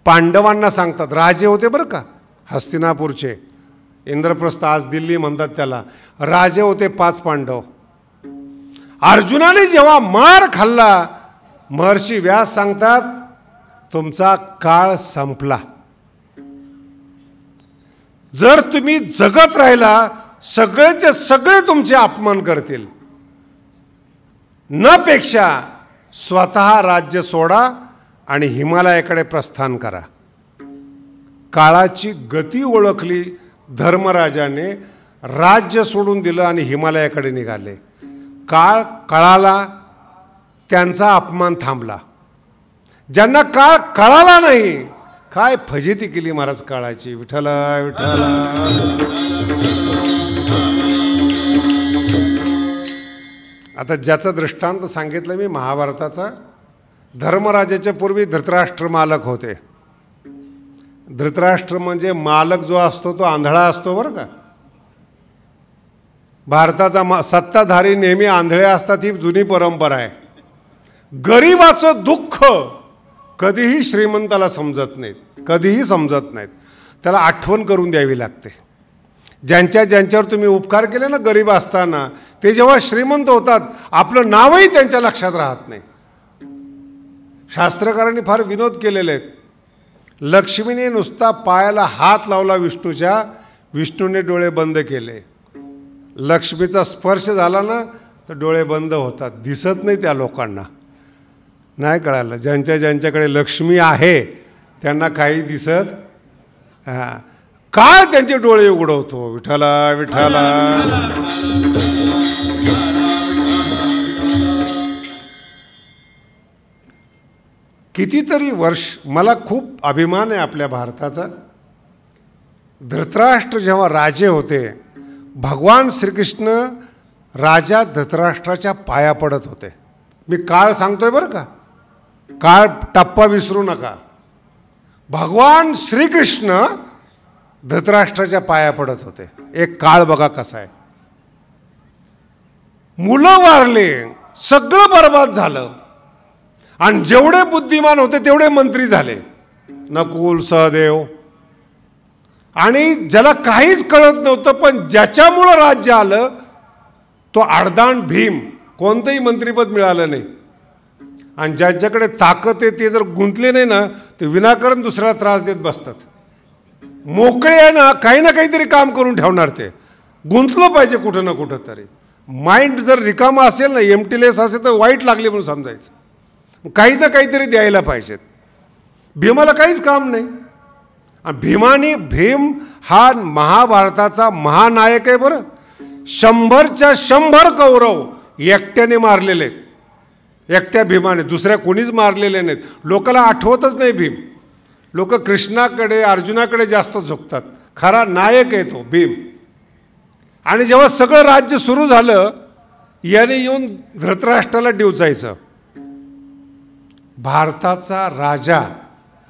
पांडवांना सांगतात, राजे होते बरं का हस्तिनापूरचे, इंद्रप्रस्थ आज दिल्ली म्हणतात त्याला, राजे होते 5 पांडव. अर्जुनाने जेव्हा मार खाल्ला, महर्षी व्यास सांगतात, तुमचा काळ संपला. जर तुम्ही जगत राहिला, सगळेचे सगळे तुमचे अपमान करतील. न पेक्षा स्वतः राज्य सोडा आणि हिमालयाकडे प्रस्थान करा. काळाची गती ओळखली धर्मराजाने, राज्य सोडून दिलं आणि हिमालयाकडे निघाले. काळ कळाला, त्यांचा अपमान थांबला. ज्यांना काळ कळाला नाही, काय फजिती केली महाराज काळाची. विठ्ठला विठ्ठला. आता ज्याचा दृष्टांत सांगितलं मी महाभारताचा, धर्मराजाच्या पूर्वी धृतराष्ट्र मालक होते. धृतराष्ट्र म्हणजे मालक जो असतो तो आंधळा असतो बरं का. भारताचा सत्ताधारी नेहमी आंधळे असतात ही जुनी परंपरा आहे. गरिबाचं दुःख कधीही श्रीमंताला समजत नाहीत, कधीही समजत नाहीत. त्याला आठवण करून द्यावी लागते. ज्यांच्यावर तुम्ही उपकार केले ना गरीब असताना, ते जेव्हा श्रीमंत होतात आपलं नावही त्यांच्या लक्षात राहत नाही. शास्त्रकारांनी फार विनोद केलेले आहेत. लक्ष्मीने नुसता पायाला हात लावला विष्णूच्या, विष्णूने डोळे बंद केले. लक्ष्मीचा स्पर्श झाला ना तर डोळे बंद होतात, दिसत नाही त्या लोकांना. नाही कळालं, ज्यांच्याकडे लक्ष्मी आहे त्यांना काही दिसत. काय त्यांचे डोळे उघडवतो, विठ्ठला विठ्ठला. कितीतरी वर्ष, मला खूप अभिमान आहे आपल्या भारताचा. धृतराष्ट्र जेव्हा राजे होते, भगवान श्रीकृष्ण राजा धृतराष्ट्राच्या पाया पडत होते. मी काळ सांगतोय बरं का, काळ टप्पा विसरू नका. भगवान श्रीकृष्ण धृतराष्ट्राच्या पाया पडत होते. एक काळ बघा कसा आहे. मुलं वारले, सगळं बरबाद झालं, आणि जेवढे बुद्धिमान होते तेवढे मंत्री झाले. नकुल, सहदेव, आणि ज्याला काहीच कळत नव्हतं पण ज्याच्यामुळं राज्य आलं तो आडदांड भीम, कोणतंही मंत्रिपद मिळालं नाही. आणि ज्यांच्याकडे ताकद आहे ते जर गुंतले नाही ना ते विनाकारण दुसऱ्याला त्रास देत बसतात. मोकळे आहे ना, काही ना काहीतरी काम करून ठेवणार. ते गुंतलं पाहिजे कुठं ना कुठं तरी. माइंड जर रिकामा असेल ना, एम्प्टीलेस असेल तर वाईट लागले म्हणून समजायचं. काही ना काहीतरी द्यायला पाहिजेत. भीमाला काहीच काम नाही. भीम हा महाभारताचा महानायक आहे बरं. 100च्या 100 कौरव एकट्याने मारलेले आहेत, एकट्या भीमाने. दुसऱ्या कोणीच मारलेले नाहीत. लोकांना आठवतच नाही भीम. लोक कृष्णाकडे, अर्जुनाकडे जास्त झुकतात. खरा नायक आहे तो भीम. आणि जेव्हा सगळं राज्य सुरू झालं, याने येऊन धृतराष्ट्राला डिवचायचं. भारताचा राजा,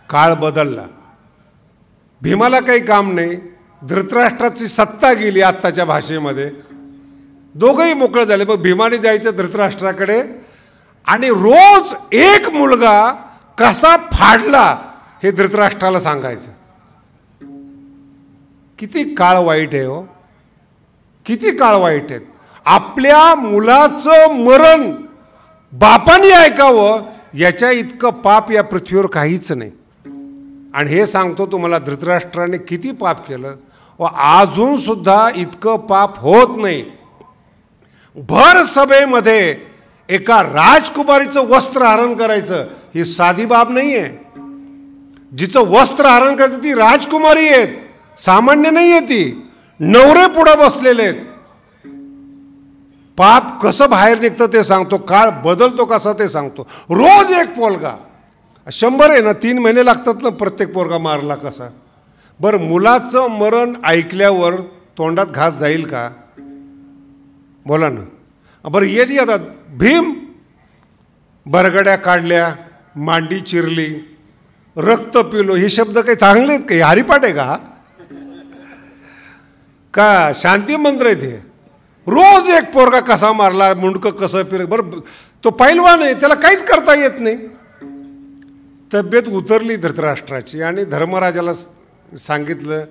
काळ बदलला. भीमाला काही काम नाही. धृतराष्ट्राची सत्ता गेली आत्ताच्या भाषेमध्ये. दोघंही मोकळं झाले. मग भीमाने जायचं धृतराष्ट्राकडे आणि रोज एक मुलगा कसा फाडला हे धृतराष्ट्राला सांगायचं. किती काळ वाईट आहे हो, किती काळ वाईट आहेत. आपल्या मुलाचं मरण बापाने ऐकावं याच्या इतकं पाप या पृथ्वीवर काहीच नाही. आणि हे सांगतो तुम्हाला, धृतराष्ट्राने किती पाप केलं व अजून सुद्धा इतकं पाप होत नाही. भर सभेमध्ये एका राजकुमारीचं वस्त्र हरण करायचं ही साधी बाब नाही आहे. जिचं वस्त्र हरण करायचं ती राजकुमारी आहेत, सामान्य नाही आहे ती. नवरे पुढे बसलेले आहेत. पाप कसं बाहेर निघतं ते सांगतो, काळ बदलतो कसा ते सांगतो. रोज एक पोरगा, 100 आहे ना, 3 महिने लागतात ना प्रत्येक पोरगा मारला कसा. बरं, मुलाचं मरण ऐकल्यावर तोंडात घास जाईल का? बोला ना. बरं, येत आता भीम बरगड्या काढल्या, मांडी चिरली, रक्त पिलो, हे शब्द काही चांगले आहेत का? हरिपाठ आहे का शांती मंत्र आहे ते? रोज एक पोरगा कसा मारला, मुंडकं कसं फिर. बरं, तो पैलवान आहे, त्याला काहीच करता येत नाही. तब्येत उतरली धृतराष्ट्राची आणि धर्मराजाला सांगितलं,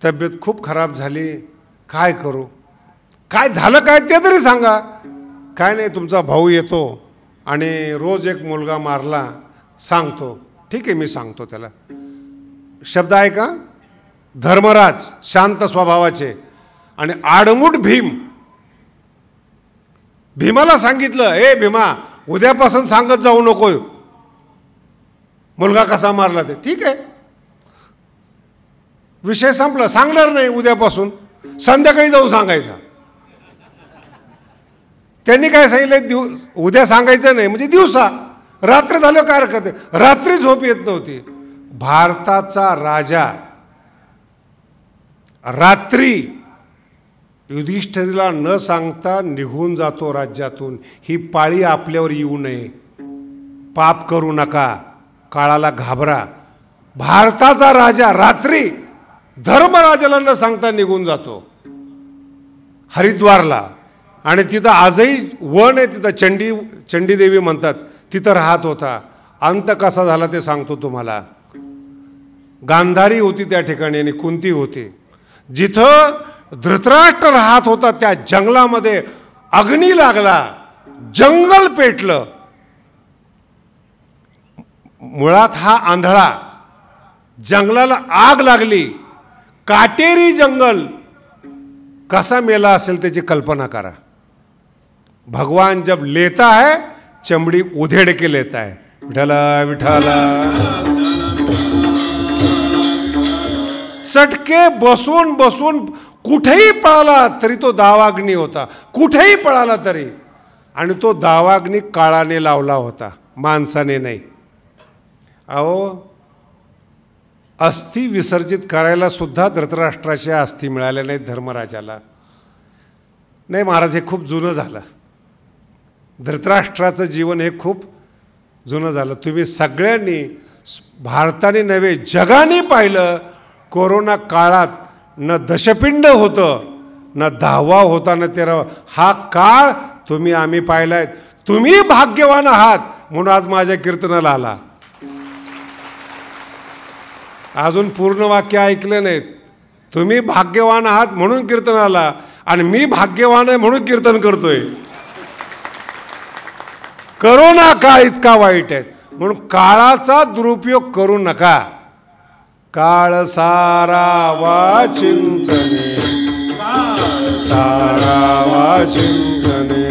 तब्येत खूप खराब झाली, काय करू? काय झालं काय ते तरी सांगा. काय नाही, तुमचा भाऊ येतो आणि रोज एक मुलगा मारला, सांगतो. ठीक आहे, मी सांगतो त्याला. शब्द आहे का? धर्मराज शांत स्वभावाचे आणि आडमुठ भीम. भीमाला सांगितलं, ए भीमा, उद्यापासून सांगत जाऊ नको मुलगा कसा मारला ते. ठीक आहे, विषय संपला. सांगणार नाही उद्यापासून, संध्याकाळी जाऊन सांगायचा. त्यांनी काय सांगितलं, उद्या सांगायचं नाही म्हणजे दिवसा. रात्र झालं काय हरकत आहे? रात्री झोप येत नव्हती. भारताचा राजा रात्री युधिष्ठिराला न सांगता निघून जातो राज्यातून. ही पाळी आपल्यावर येऊ नये. पाप करू नका, काळाला घाबरा. भारताचा राजा रात्री धर्मराजाला न सांगता निघून जातो हरिद्वारला, आणि तिथं आजही वन आहे, तिथं चंडीदेवी म्हणतात, तिथं राहत होता. अंत कसा झाला ते सांगतो तुम्हाला. गांधारी होती त्या ठिकाणी आणि कुंती होती. जिथं धृतराष्ट्र राहत होता त्या जंगलामध्ये अग्नी लागला, जंगल पेटलं. मुळात हा आंधळा, जंगलाला आग लागली, काटेरी जंगल कसा मेला असेल त्याची कल्पना करा. भगवान जब लेता है चमड़ी उधेड़ के लेता है. विठाला विठाला. चटके बसून बसून कुठेही पळाला तरी तो दावाग्नी होता, कुठेही पळाला तरी. आणि तो दावाग्नी काळाने लावला होता, माणसाने नाही. अहो, अस्थि विसर्जित करायला सुद्धा धृतराष्ट्राच्या अस्थि मिळाल्या नाहीत धर्मराजाला. नाही महाराज, हे खूप जुनं झालं. धृतराष्ट्राचं जीवन हे खूप जुनं झालं. तुम्ही सगळ्यांनी, भारताने नव्हे जगाने पाहिलं, कोरोना काळात न दशपिंड होतं, न 10वा होता, न 13वा. हा काळ तुम्ही आम्ही पाहिलाय. तुम्ही भाग्यवान आहात म्हणून आज माझ्या कीर्तनाला आला. अजून पूर्ण वाक्य ऐकलं नाहीत. तुम्ही भाग्यवान आहात म्हणून कीर्तनाला, आणि मी भाग्यवान आहे म्हणून कीर्तन करतोय. करोना काळ इतका वाईट आहे म्हणून काळाचा दुरुपयोग करू नका. काळ सारावा चिंतने, सारावा चिंतने.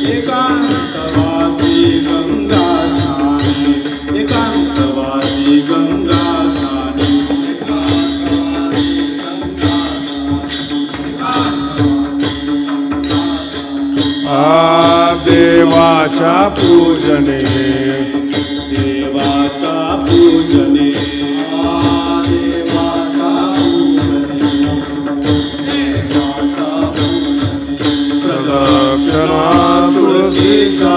एकांतवासी गंगा स्नानी, एकांतवासी गंगा स्नानी, देवाच्या पूजने, देवाचा पूजने, देवाचा पूजने, देवाचा पूजने. प्रदक्षिणा तुळशीचा,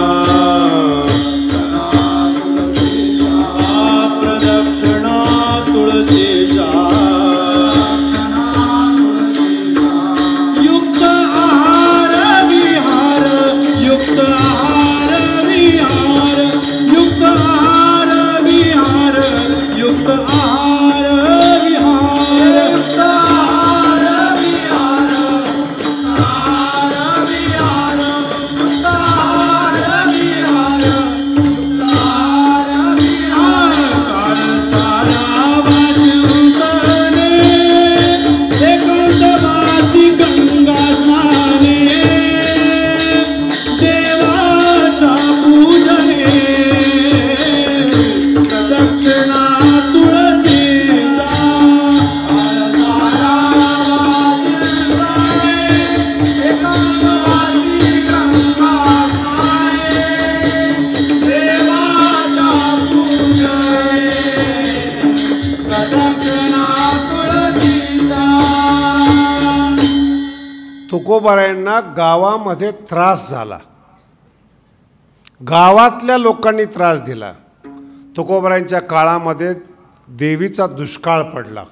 प्रदक्षिणा तुळशीचा. युक्त आहार विहार, युक्त आहार विहार, युक्त आहार विहार, युक्त आहार विहार, युक्त आहार विहार, आहार विहार, युक्त आहार विहार, युक्त आहार विहार. काळ सारावा चिंतने, एकांतवासी गंगा स्नाने, देवाच्या पूजने, प्रदक्षिणा तुळशीचा. काळ सारावा चिंतने, एकांतवासी गंगा स्नाने, देवाच्या पूजने, प्रदक्षिणा तुळशीचा. तुकोबारायांना गावामध्ये त्रास झाला, गावातल्या लोकांनी त्रास दिला. तुकोबारायांच्या काळामध्ये देवीचा दुष्काळ पडला.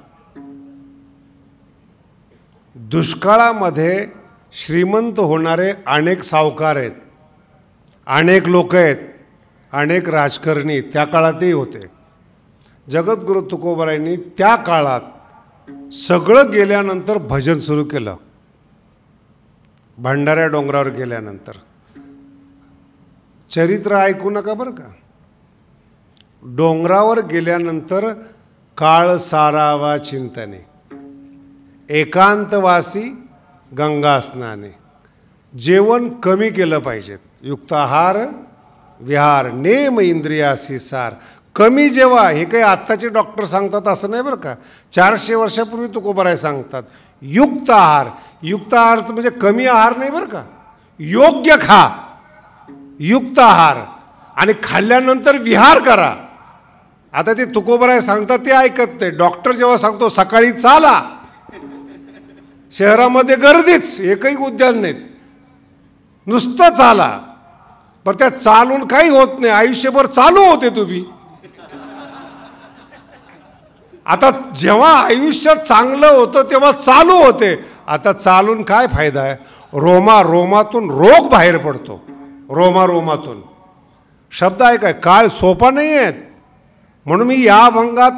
दुष्काळामध्ये श्रीमंत होणारे अनेक सावकार आहेत, अनेक लोक आहेत, अनेक राजकारणी त्या काळातही होते. जगद्गुरु तुकोबारायांनी त्या काळात सगळं गेल्यानंतर भजन सुरू केलं. भंडाऱ्या डोंगरावर गेल्यानंतर चरित्र ऐकू नका बरं का. डोंगरावर गेल्यानंतर काळ सारावा चिंतने, एकांतवासी गंगा स्नाने. जेवण कमी केलं पाहिजेत. युक्त आहार विहार, नेम इंद्रियासी सार. कमी जेवा. हे काही आत्ताचे डॉक्टर सांगतात असं नाही बरं का. 400 वर्षापूर्वी तुकोबाराय सांगतात युक्त आहार. युक्त आहार म्हणजे कमी आहार नाही बरं का. योग्य खा, युक्त आहार, आणि खाल्ल्यानंतर विहार करा. आता ते तुकोबाराय सांगतात ते ऐकत नाही. डॉक्टर जेव्हा सांगतो सकाळी चाला, शहरामध्ये गर्दीच, एकही उद्यान नाहीत. नुसतं चाला. बरं त्या चालून काही होत नाही, आयुष्यभर चालू होते तुम्ही. आता जेव्हा आयुष्य चांगलं होतं तेव्हा चालू होते, आता चालून काय फायदा आहे. रोमातून रोग बाहेर पडतो, रोमातून. शब्द आहे काय, काळ सोपा नाही आहेत. म्हणून मी या अभंगात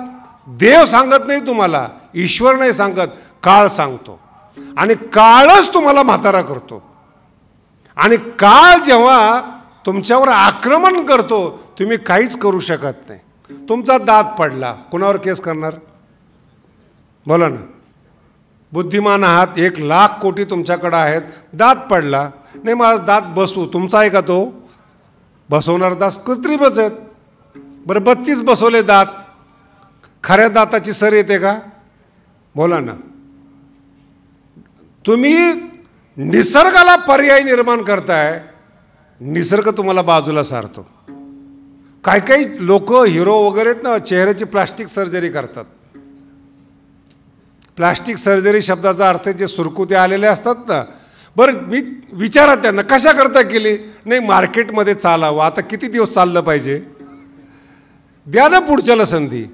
देव सांगत नाही तुम्हाला, ईश्वर नाही सांगत, काळ सांगतो. आणि काळच तुम्हाला म्हातारा करतो. आणि काळ जेव्हा तुमच्यावर आक्रमण करतो, तुम्ही काहीच करू शकत नाही. तुमचा दात पडला, कुणावर केस करणार? बोला ना. बुद्धिमान आहात, 1,00,000 कोटी तुमच्याकडे आहेत, दात पडला, नाही माझा दात बसवू, तुमचा आहे का तो? बसवणार दात कृत्रिमच आहेत. बरं 32 बसवले दात, खऱ्या दाताची सर येते का? बोला ना. तुम्ही निसर्गाला पर्याय निर्माण करताय, निसर्ग तुम्हाला बाजूला सारतो. काही लोक हिरो वगैरे आहेत ना, चेहऱ्याची प्लास्टिक सर्जरी करतात. प्लास्टिक सर्जरी शब्दाचा अर्थ जे सुरकुते आलेले असतात ना. बरं मी विचारा त्यांना, कशा करता केली? नाही मार्केटमध्ये चालावं. आता किती दिवस चाललं पाहिजे? द्या ना पुढच्याला संधी.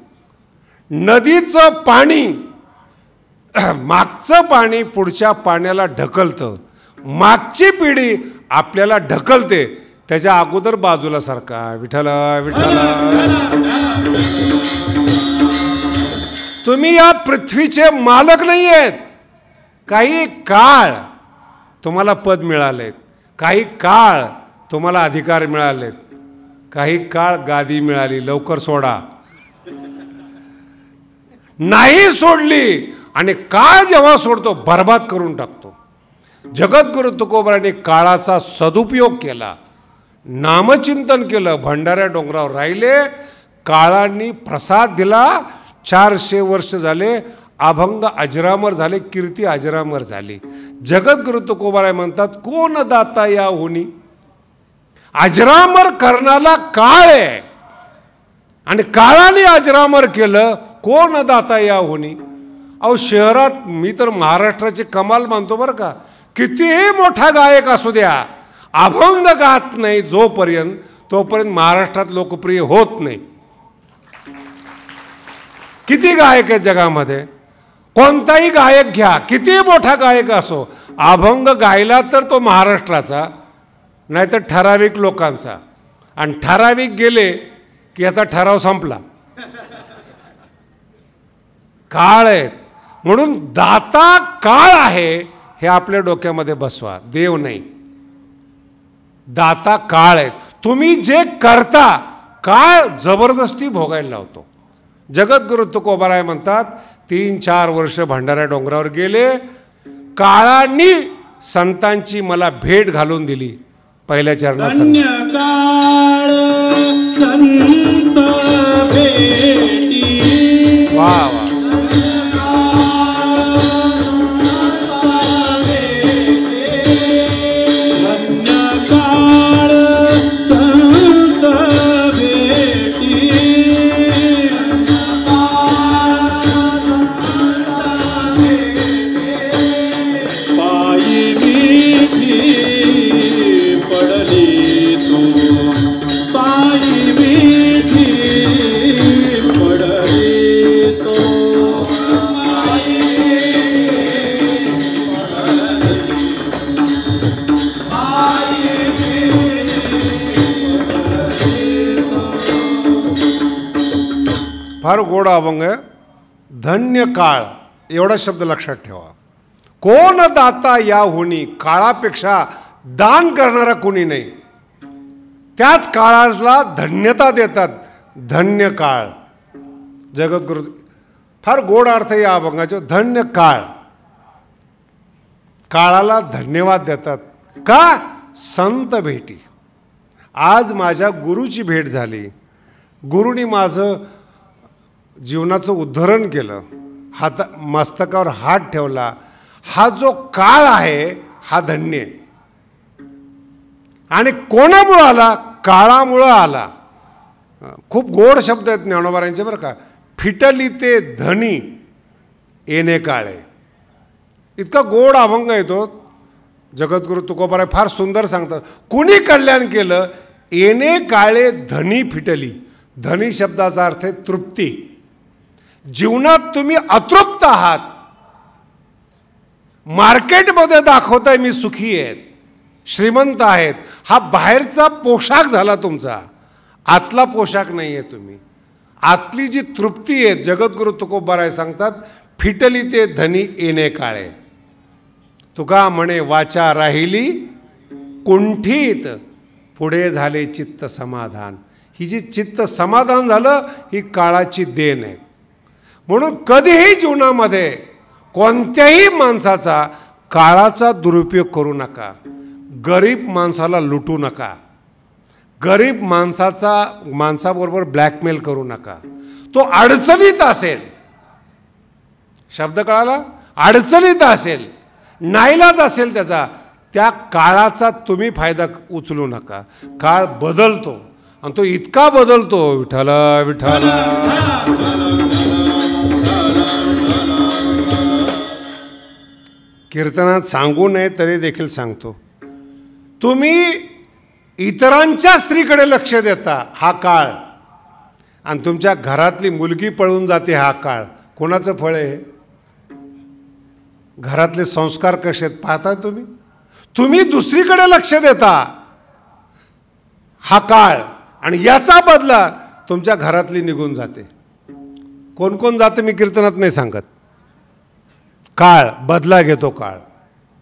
नदीचं पाणी, मागचं पाणी पुढच्या पाण्याला ढकलतं, मागची पिढी आपल्याला ढकलते. त्याच्या अगोदर बाजूला सारखा विठ्ठला विठ्ठला. तुम्ही या पृथ्वीचे मालक नाही आहेत. काही काळ तुम्हाला पद मिळालेत, काही काळ तुम्हाला अधिकार मिळालेत, काही काळ गादी मिळाली. लवकर सोडा. नाही सोडली आणि काळ जेव्हा सोडतो बर्बाद करून टाकतो. जगद्गुरु तुकोबारांनी काळाचा सदुपयोग केला, नामचिंतन केलं, भंडाऱ्या डोंगरावर राहिले, काळांनी प्रसाद दिला. 400 वर्ष झाले, अभंग अजरामर झाले, कीर्ती अजरामर झाली. जगद्गुरु तुकोबाराय म्हणतात, कोण दाता या होनी? अजरामर करणारा काळ आहे आणि काळाने अजरामर केलं. कोण दाता या होनी? अहो शहरात मी तर महाराष्ट्राची कमाल मानतो बरं का. कितीही मोठा गायक असू द्या, अभंग गात नाही जोपर्यंत, तोपर्यंत महाराष्ट्रात लोकप्रिय होत नाही. किती गायक आहेत जगामध्ये, कोणताही गायक घ्या, किती मोठा गायक असो, अभंग गायला तर तो महाराष्ट्राचा, नाहीतर ठराविक लोकांचा. आणि ठराविक गेले की याचा ठराव संपला. काळ आहेत म्हणून दाता काळ आहे हे आपल्या डोक्यामध्ये बसवा. देव नाही, दाता काळ आहेत. तुम्ही जे करता काळ जबरदस्ती भोगायला लावतो. जगद्गुरु तुकोबाराय म्हणतात, 3-4 वर्ष भंडाऱ्या डोंगरावर गेले, काळांनी संतांची मला भेट घालून दिली. पहिल्या चरणात धन्य काळ संत भेटी. वा वा. फार गोड अभंग आहे. धन्य काळ एवढा शब्द लक्षात ठेवा. कोण दाता या होनी? काळापेक्षा दान करणारा कोणी नाही. त्याच काळाला धन्यता देतात. धन्य काळ. जगद्गुरु फार गोड अर्थ या अभंगाचे. धन्य काळ, काळाला धन्यवाद देतात. का? संत भेटी. आज माझ्या गुरुची भेट झाली, गुरुनी माझं जीवनाचं उद्धरण केलं, मस्तकावर हात ठेवला. हा जो काळ आहे हा धन्य आहे. आणि कोणामुळं आला? काळामुळं आला. खूप गोड शब्द आहेत ज्ञानोबारांचे बरं का. फिटली ते धनी येणे काळे. इतका गोड अभंग आहे तो. जगद्गुरू तुकोबाराय फार सुंदर सांगतात, कुणी कल्याण केलं, येणे काळे धनी फिटली. धनी शब्दाचा अर्थ आहे तृप्ती. जीवनात तुम्ही अतृप्त आहात, मार्केटमध्ये दाखवताय मी सुखी आहेत, श्रीमंत आहेत, हा बाहेरचा पोशाख झाला तुमचा, आतला पोशाख नाही आहे तुम्ही. आतली जी तृप्ती आहे, जगद्गुरू तुकोबाराय सांगतात, फिटली ते धनी येणे काळे. तुका म्हणे वाचा राहिली कुंठीत, पुढे झाले चित्त समाधान. ही जी चित्त समाधान झालं, ही काळाची देण आहे. म्हणून कधीही जीवनामध्ये कोणत्याही माणसाचा काळाचा दुरुपयोग करू नका. गरीब माणसाला लुटू नका. गरीब माणसाबरोबर ब्लॅकमेल करू नका. तो अडचणीत असेल, शब्द कळाला, अडचणीत असेल, नाईलाज असेल त्याचा, त्या काळाचा तुम्ही फायदा उचलू नका. काळ बदलतो आणि तो इतका बदलतो, विठ्ठल विठ्ठल. कीर्तनात सांगू नये तरी देखील सांगतो, तुम्ही इतरांच्या स्त्रीकडे लक्ष देता हा काळ, आणि तुमच्या घरातली मुलगी पळून जाते हा काळ. कोणाचं फळ आहे? घरातले संस्कार कसे आहेत पाहता तुम्ही. तुम्ही दुसरीकडे लक्ष देता हा काळ, आणि याचा बदला तुमच्या घरातली निघून जाते. कोण कोण जाते मी कीर्तनात नाही सांगत. काळ बदला घेतो काळ.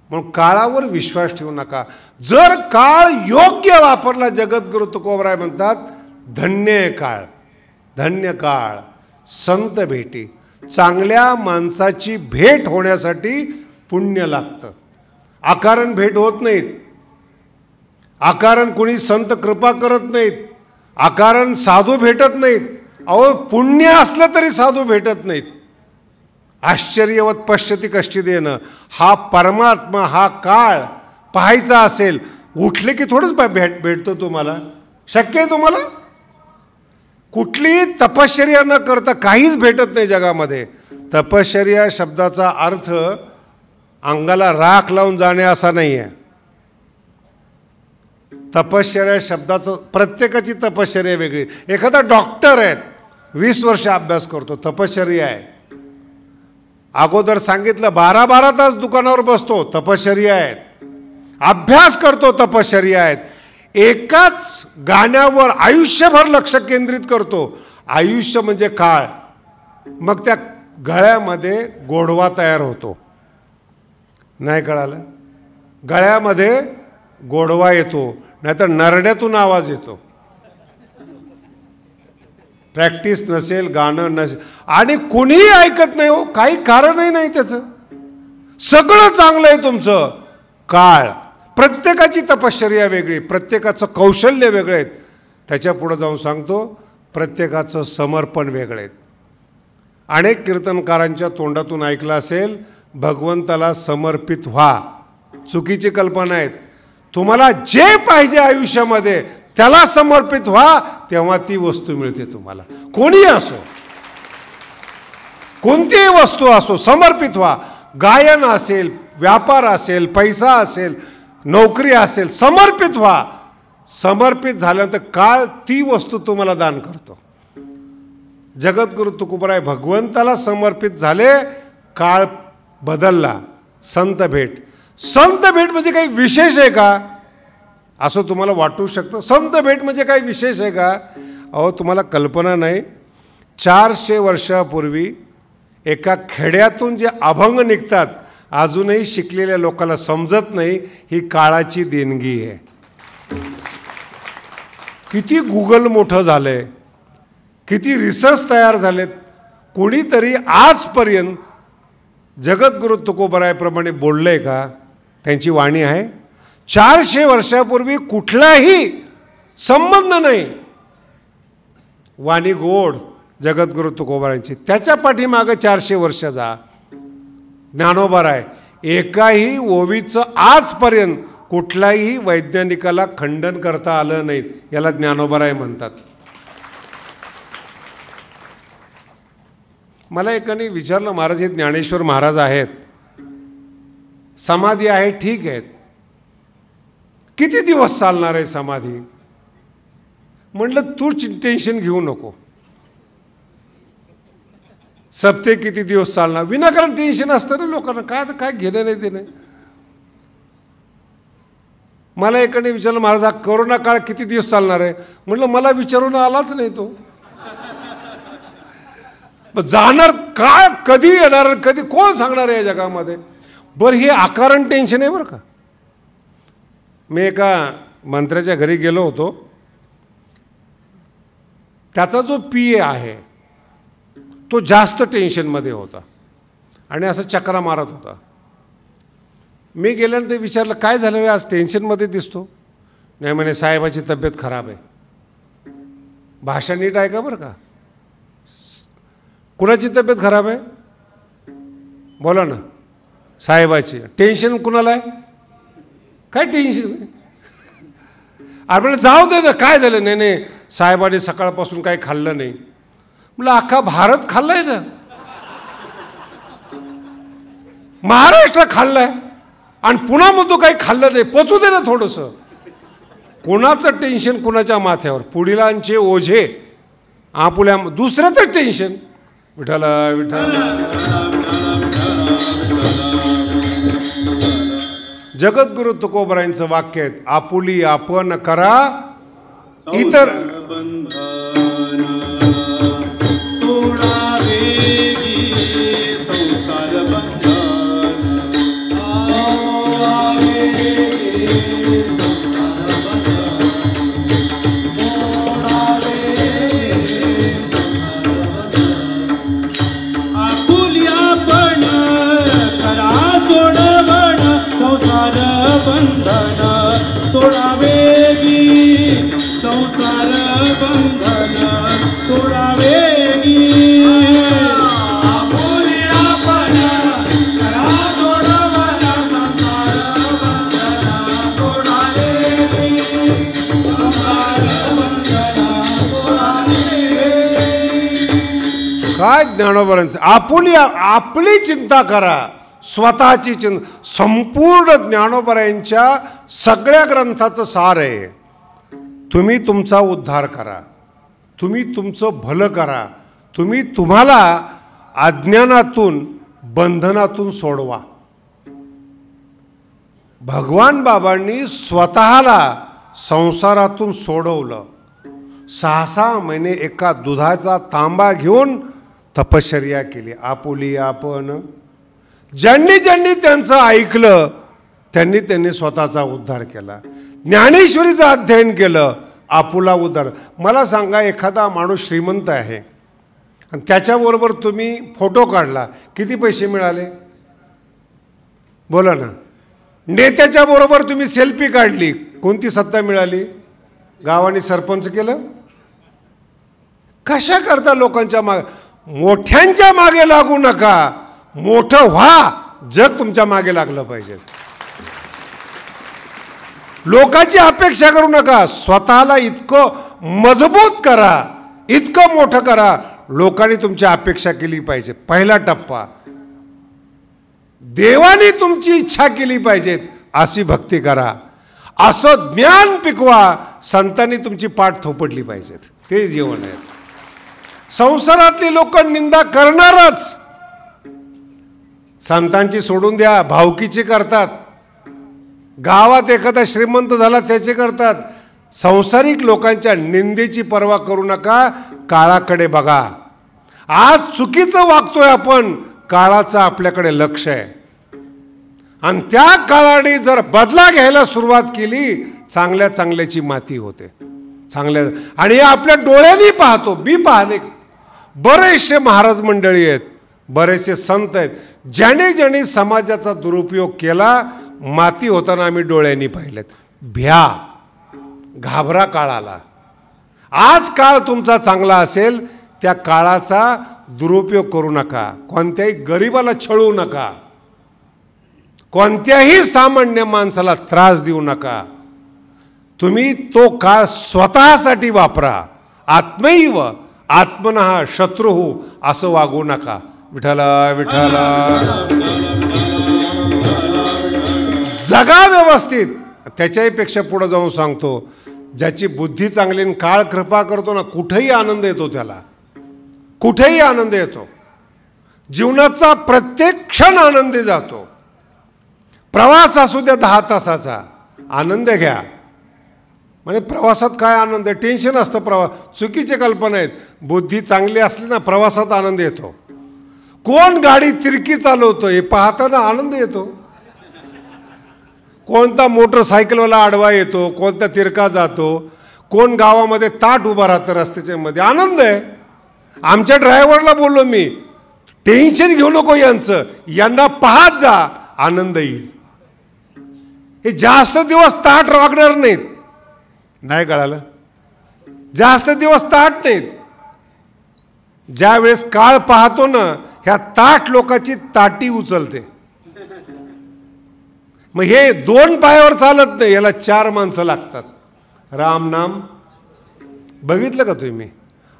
म्हणून काळावर विश्वास ठेवू नका. जर काळ योग्य वापरला, जगद्गुरू तुकोबाराय म्हणतात, धन्य काळ, धन्य काळ, संत भेटी. चांगल्या माणसाची भेट होण्यासाठी पुण्य लागतं. अकारण भेट होत नाहीत. अकारण कोणी संत कृपा करत नाहीत. अकारण साधू भेटत नाहीत. अहो, पुण्य असलं तरी साधू भेटत नाहीत. आश्चर्यवत पश्यती कष्टी देणं, हा परमात्मा, हा काळ पाहायचा असेल, उठले की थोडंच भेटतो तुम्हाला. शक्य आहे तुम्हाला? कुठलीही तपश्चर्या न करता काहीच भेटत नाही जगामध्ये. तपश्चर्या शब्दाचा अर्थ अंगाला राख लावून जाणे असा नाही आहे. तपश्चर्या शब्दाचं, प्रत्येकाची तपश्चर्या वेगळी. एखादा डॉक्टर आहेत, 20 वर्ष अभ्यास करतो, तपश्चर्या आहे. अगोदर सांगितलं 12-12 तास दुकानावर बसतो, तपश्चर्या आहेत. अभ्यास करतो, तपश्चर्या आहेत. एकाच गाण्यावर आयुष्यभर लक्ष केंद्रित करतो, आयुष्य म्हणजे काळ. मग त्या गळ्यामध्ये गोडवा तयार होतो. नाही कळालं? गळ्यामध्ये गोडवा येतो, नाहीतर नरड्यातून आवाज येतो. प्रॅक्टिस नसेल, गाणं नसेल, आणि कुणीही ऐकत नाही हो, काही कारणही नाही त्याचं. सगळं चांगलं आहे तुमचं. काळ, प्रत्येकाची तपश्चर्या वेगळी, प्रत्येकाचं कौशल्य वेगळं आहे. त्याच्या पुढे जाऊन सांगतो, प्रत्येकाचं समर्पण वेगळं आहे. अनेक कीर्तनकारांच्या तोंडातून ऐकलं असेल, भगवंताला समर्पित व्हा. चुकीची कल्पना आहेत. तुम्हाला जे पाहिजे आयुष्यामध्ये त्याला समर्पित व्हा, तेव्हा ती वस्तू मिळते तुम्हाला. कोणी असो, कोणतीही वस्तू असो, समर्पित व्हा. गायन असेल, व्यापार असेल, पैसा असेल, नोकरी असेल, समर्पित व्हा. समर्पित झाल्यानंतर काळ ती वस्तू तुम्हाला दान करतो. जगद्गुरू तुकोबाराय भगवंताला समर्पित झाले, काळ बदलला. संत भेट. संत भेट म्हणजे काही विशेष आहे का असं तुम्हाला वाटू शकतं. संत भेट म्हणजे काही विशेष आहे का? अहो, तुम्हाला कल्पना नाही, 400 वर्षापूर्वी एका खेड्यातून जे अभंग निघतात, अजूनही शिकलेल्या लोकांना समजत नाही, ही काळाची देणगी आहे. किती गुगल मोठं झालंय, किती रिसर्च तयार झालेत. कोणीतरी आजपर्यंत जगद्गुरू तुकोबारायप्रमाणे बोललंय का? त्यांची वाणी आहे. 400 वर्षापूर्वी कुठलाही संबंध नाही. वाणी गोड जगद्गुरू तुकोबारायांची. त्याच्या पाठीमागं 400 वर्ष जा. ज्ञानोबाराय एकाही ओवीचं आजपर्यंत कुठल्याही वैज्ञानिकाला खंडन करता आलं नाही. याला ज्ञानोबाराय म्हणतात. मला एकाने विचारलं, महाराज हे ज्ञानेश्वर महाराज आहेत, समाधी आहे, ठीक आहेत, किती दिवस चालणार आहे समाधी? म्हटलं तू टेन्शन घेऊ नको, सप्ते किती दिवस चालणार, विनाकारण टेन्शन असतं ना लोकांना, काय घेणं नाही ते नाही. मला एकाने विचारलं महाराज हा कोरोना काळ किती दिवस चालणार आहे? म्हटलं मला विचारून आलाच नाही तो. जाणार काय, कधी येणार, कधी कोण सांगणार आहे या जगामध्ये? बरं हे अकारण टेन्शन आहे बरं का. मी एका मंत्र्याच्या घरी गेलो होतो, त्याचा जो PA आहे तो जास्त टेन्शनमध्ये होता आणि असं चक्रा मारत होता. मी गेल्यानंतर विचारलं काय झालं रे, आज टेन्शनमध्ये दिसतो? नाही म्हणे साहेबाची तब्येत खराब आहे. भाषा नीट आहे का बरं का? कुणाची तब्येत खराब आहे? बोला ना. साहेबाची. टेन्शन कुणाला आहे? काय टेन्शन? अरे म्हटलं जाऊ दे ना, काय झालं? नाही साहेबाने सकाळपासून काही खाल्लं नाही. म्हटलं अख्खा भारत खाल्लाय ना, महाराष्ट्र खाल्लाय आणि पुण्यामधून काही खाल्लं नाही, पचू दे ना थोडंसं. कोणाचं टेन्शन कुणाच्या माथ्यावर? पुढीलांचे ओझे आपुल्या, दुसऱ्याचं टेन्शन. विठाला विठाला. जगद्गुरु तुकोबरायांचं वाक्य आहे, आपुली आपण करा इतर. काय ज्ञानोबरांचं, आपली चिंता करा, स्वतःची चिंता. संपूर्ण ज्ञानोबरायांच्या सगळ्या ग्रंथाचं सार आहे. तुम्ही तुमचा उद्धार करा, तुम्ही तुमचं भलं करा, तुम्ही तुम्हाला अज्ञानातून बंधनातून सोडवा. भगवान बाबांनी स्वतःला संसारातून सोडवलं. 6 महिने एका दुधाचा तांबा घेऊन तपश्चर्या केली. आपुली आपण. ज्यांनी त्यांचं ऐकलं त्यांनी स्वतःचा उद्धार केला. ज्ञानेश्वरीचं अध्ययन केलं, आपुला उद्धार. मला सांगा, एखादा माणूस श्रीमंत आहे आणि त्याच्याबरोबर तुम्ही फोटो काढला, किती पैसे मिळाले? बोला ना. नेत्याच्या बरोबर तुम्ही सेल्फी काढली, कोणती सत्ता मिळाली? गावाने सरपंच केलं. कशा करता लोकांच्या मागे? मोठ्यांच्या मागे लागू नका, मोठं व्हा. जग तुमच्या मागे लागलं पाहिजे. लोकांची अपेक्षा करू नका, स्वतःला इतकं मजबूत करा, इतकं मोठं करा, लोकांनी तुमची अपेक्षा केली पाहिजे. पहिला टप्पा. देवाने तुमची इच्छा केली पाहिजे अशी भक्ती करा, असं ज्ञान पिकवा, संतांनी तुमची पाठ थोपटली पाहिजेत. ते जीवन आहे. संसारातली लोक निंदा करणारच. संतांची सोडून द्या, भावकीची करतात. गावात एखादा श्रीमंत झाला त्याचे करतात. संसारिक लोकांच्या निंदेची पर्वा करू नका, काळाकडे बघा. आज चुकीचं वागतोय आपण, काळाचं आपल्याकडे लक्ष आहे आणि त्या काळाने जर बदला घ्यायला सुरुवात केली, चांगल्याची माती होते. चांगल्या आणि आपल्या डोळ्यांनी पाहतो. मी पाहले बरेचसे महाराज मंडळी आहेत, बरेचसे संत आहेत, ज्याने समाजाचा दुरुपयोग केला, माती होताना आम्ही डोळ्यांनी पाहिलेत. भ्या, घाबरा काळाला. आज काळ तुमचा चांगला असेल, त्या काळाचा दुरुपयोग करू नका. कोणत्याही गरिबाला छळू नका, कोणत्याही सामान्य माणसाला त्रास देऊ नका. तुम्ही तो काळ स्वतःसाठी वापरा. आत्मैव आत्मनः शत्रुः असं वागू नका. विठ्ठला विठ्ठला. जगा व्यवस्थित. त्याच्याही पेक्षा पुढे जाऊन सांगतो, ज्याची बुद्धी चांगली आणि काळ कृपा करतो ना, कुठेही आनंद येतो, त्याला कुठेही आनंद येतो. जीवनाचा प्रत्येक क्षण आनंदी जातो. प्रवास असू द्या 10 तासाचा, आनंद घ्या. म्हणजे प्रवासात काय आनंद आहे? टेन्शन असतं प्रवास. चुकीची कल्पना आहेत. बुद्धी चांगली असली ना, प्रवासात आनंद येतो. कोण गाडी तिरकी चालवतो हे पाहताना आनंद येतो. कोणता मोटरसायकलवाला आडवा येतो, कोणता तिरका जातो, कोण गावामध्ये ताट उभा राहतं रस्त्याच्या मध्ये, आनंद आहे. आमच्या ड्रायव्हरला बोललो मी, टेन्शन घेऊ नको यांचं, यांना पाहत जा, आनंद येईल. हे जास्त दिवस ताट वागणार नाहीत. नाही कळालं? जास्त दिवस ताट नाहीत. ज्या वेळेस काळ पाहतो ना, ह्या ताट लोकांची ताटी उचलते. मग हे 2 पायावर चालत नाही, याला 4 माणसं लागतात. राम नाम बघितलं का तुम्ही?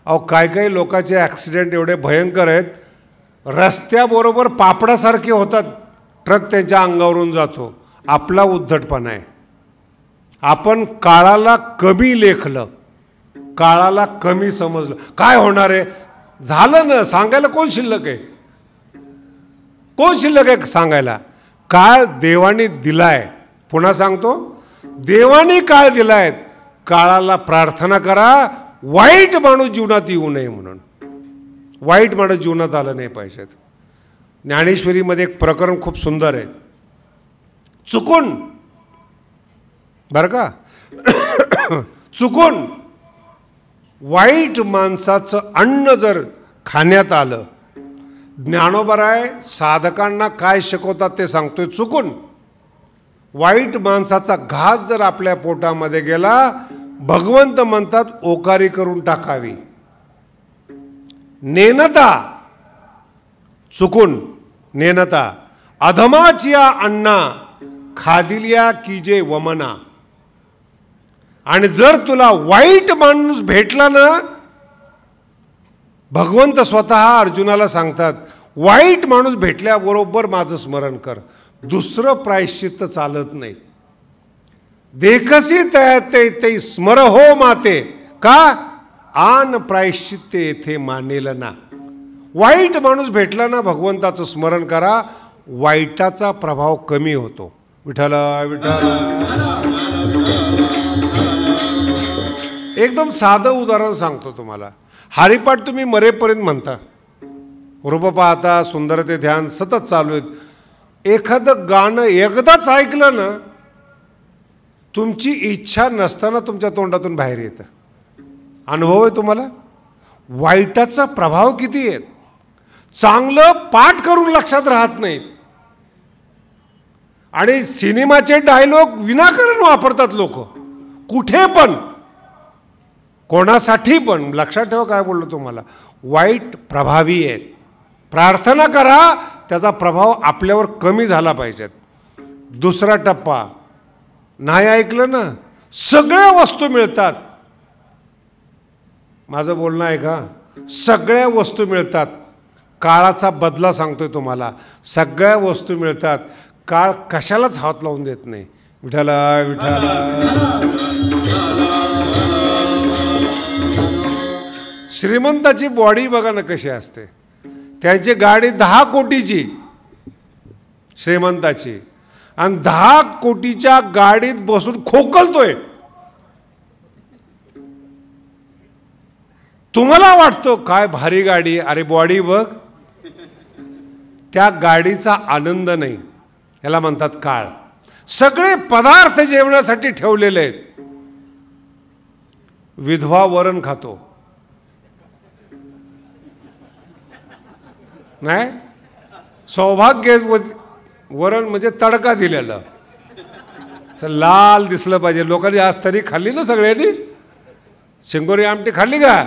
अहो काय काही लोकांचे ॲक्सिडेंट एवढे भयंकर आहेत, रस्त्याबरोबर पापडासारखे होतात, ट्रक त्यांच्या अंगावरून जातो. आपला उद्धटपणा आहे. आपण काळाला कमी लेखलं, काळाला कमी समजलं. काय होणार आहे? झालं ना, सांगायला कोण शिल्लक आहे? कोण शिल्लक आहे सांगायला? काळ देवाने दिलाय. पुन्हा सांगतो, देवाने काळ दिलाय. काळाला प्रार्थना करा, वाईट माणूस जीवनात येऊ नये म्हणून. वाईट माणूस जीवनात आलं नाही पाहिजेत. ज्ञानेश्वरीमध्ये एक प्रकरण खूप सुंदर आहे. चुकून बरं का, चुकून वाईट माणसाचं अन्न जर खाण्यात आलं, ज्ञानोबराय साधकांना काय शिकवतात ते सांगतोय. चुकून वाईट माणसाचा घास जर आपल्या पोटामध्ये गेला, भगवंत म्हणतात ओकारी करून टाकावी. नेनता, चुकून नेनता, अधमाचिया अण्णा खादिल्या कीजे वमना. आणि जर तुला वाईट माणूस भेटला ना, भगवंत स्वतः अर्जुनाला सांगतात, वाईट माणूस भेटल्याबरोबर माझं स्मरण कर, दुसरं प्रायश्चित्त चालत नाही. देखसी तयाते ते स्मर हो माते, का आन प्रायश्चित्त येथे मानेल ना. वाईट माणूस भेटला ना, भगवंताचं स्मरण करा, वाईटाचा प्रभाव कमी होतो. विठ्ठला विठ्ठला. एकदम साधं उदाहरण सांगतो तुम्हाला. हरिपाठ तुम्ही मरेपर्यंत म्हणता, रूप पाहता, सुंदरते ध्यान सतत चालू आहेत. एखादं गाणं एकदाच ऐकलं ना, तुमची इच्छा नसताना तुमच्या तोंडातून बाहेर येतं. अनुभव आहे तुम्हाला? वाईटाचा प्रभाव किती आहे. चांगलं पाठ करून लक्षात राहत नाही, आणि सिनेमाचे डायलॉग विनाकारण वापरतात लोक, कुठे पण, कोणासाठी पण. लक्षात ठेवा काय बोललो तुम्हाला, वाईट प्रभावी आहेत. प्रार्थना करा, त्याचा प्रभाव आपल्यावर कमी झाला पाहिजेत. दुसरा टप्पा, नाही ऐकलं ना, सगळ्या वस्तू मिळतात. माझं बोलणं आहे का? सगळ्या वस्तू मिळतात. काळाचा बदला सांगतोय तुम्हाला, सगळ्या वस्तू मिळतात. काळ कशालाच हात लावून देत नाही. विठ्ठला विठ्ठला. श्रीमंताची बॉडी बघा ना कशी असते. त्यांची गाडी 10 कोटीची श्रीमंताची, आणि 10 कोटीच्या गाडीत बसून खोकलतोय. तुम्हाला वाटतो काय भारी गाडी, अरे बॉडी बघ. त्या गाडीचा आनंद नाही, याला म्हणतात काळ. सगळे पदार्थ जेवणासाठी ठेवलेले आहेत. विधवा वरण खातो नाही, सौभाग्य वरण म्हणजे तडका दिलेलं, लाल दिसलं पाहिजे. लोकांनी आज तरी खाल्ली ना सगळ्यांनी. शिंगोरी आमटी खाल्ली का?